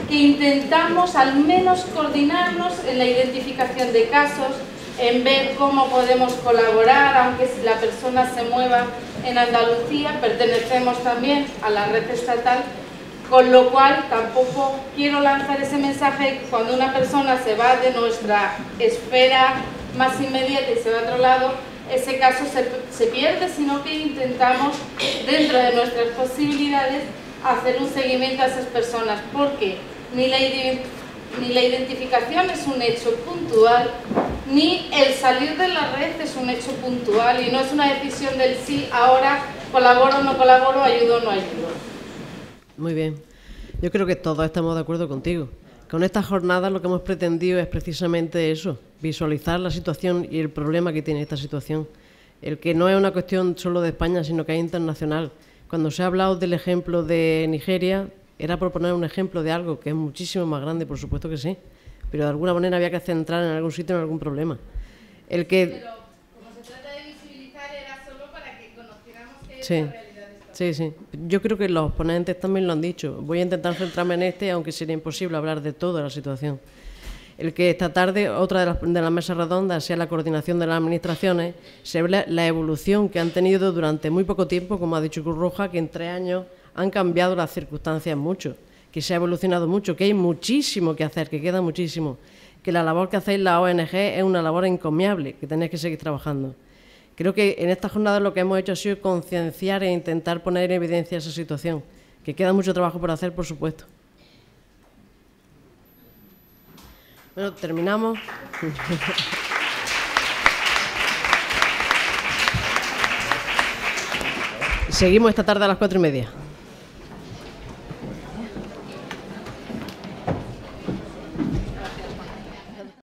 que intentamos al menos coordinarnos en la identificación de casos, en ver cómo podemos colaborar, aunque la persona se mueva en Andalucía. Pertenecemos también a la red estatal, con lo cual tampoco quiero lanzar ese mensaje que cuando una persona se va de nuestra esfera más inmediata y se va a otro lado, ese caso se pierde, sino que intentamos, dentro de nuestras posibilidades, hacer un seguimiento a esas personas, porque ni la identificación es un hecho puntual, ni el salir de la red es un hecho puntual, y no es una decisión del sí, ahora colaboro o no colaboro, ayudo o no ayudo. Muy bien. Yo creo que todos estamos de acuerdo contigo. Con esta jornada lo que hemos pretendido es precisamente eso, visualizar la situación y el problema que tiene esta situación. El que no es una cuestión solo de España, sino que es internacional. Cuando se ha hablado del ejemplo de Nigeria, era por poner un ejemplo de algo que es muchísimo más grande, por supuesto que sí, pero de alguna manera había que centrar en algún sitio, en algún problema. Pero como se trata de visibilizar, era solo para que conociéramos que es la realidad. Sí, sí. Yo creo que los ponentes también lo han dicho. Voy a intentar centrarme en este, aunque sería imposible hablar de toda la situación. El que esta tarde, otra de las mesas redondas, sea la coordinación de las administraciones, se ve la evolución que han tenido durante muy poco tiempo, como ha dicho Cruz Roja, que en 3 años han cambiado las circunstancias mucho, que se ha evolucionado mucho, que hay muchísimo que hacer, que queda muchísimo, que la labor que hacéis la ONG es una labor encomiable, que tenéis que seguir trabajando, Creo que en esta jornada lo que hemos hecho ha sido concienciar e intentar poner en evidencia esa situación, que queda mucho trabajo por hacer, por supuesto. Bueno, terminamos. Seguimos esta tarde a las 4:30.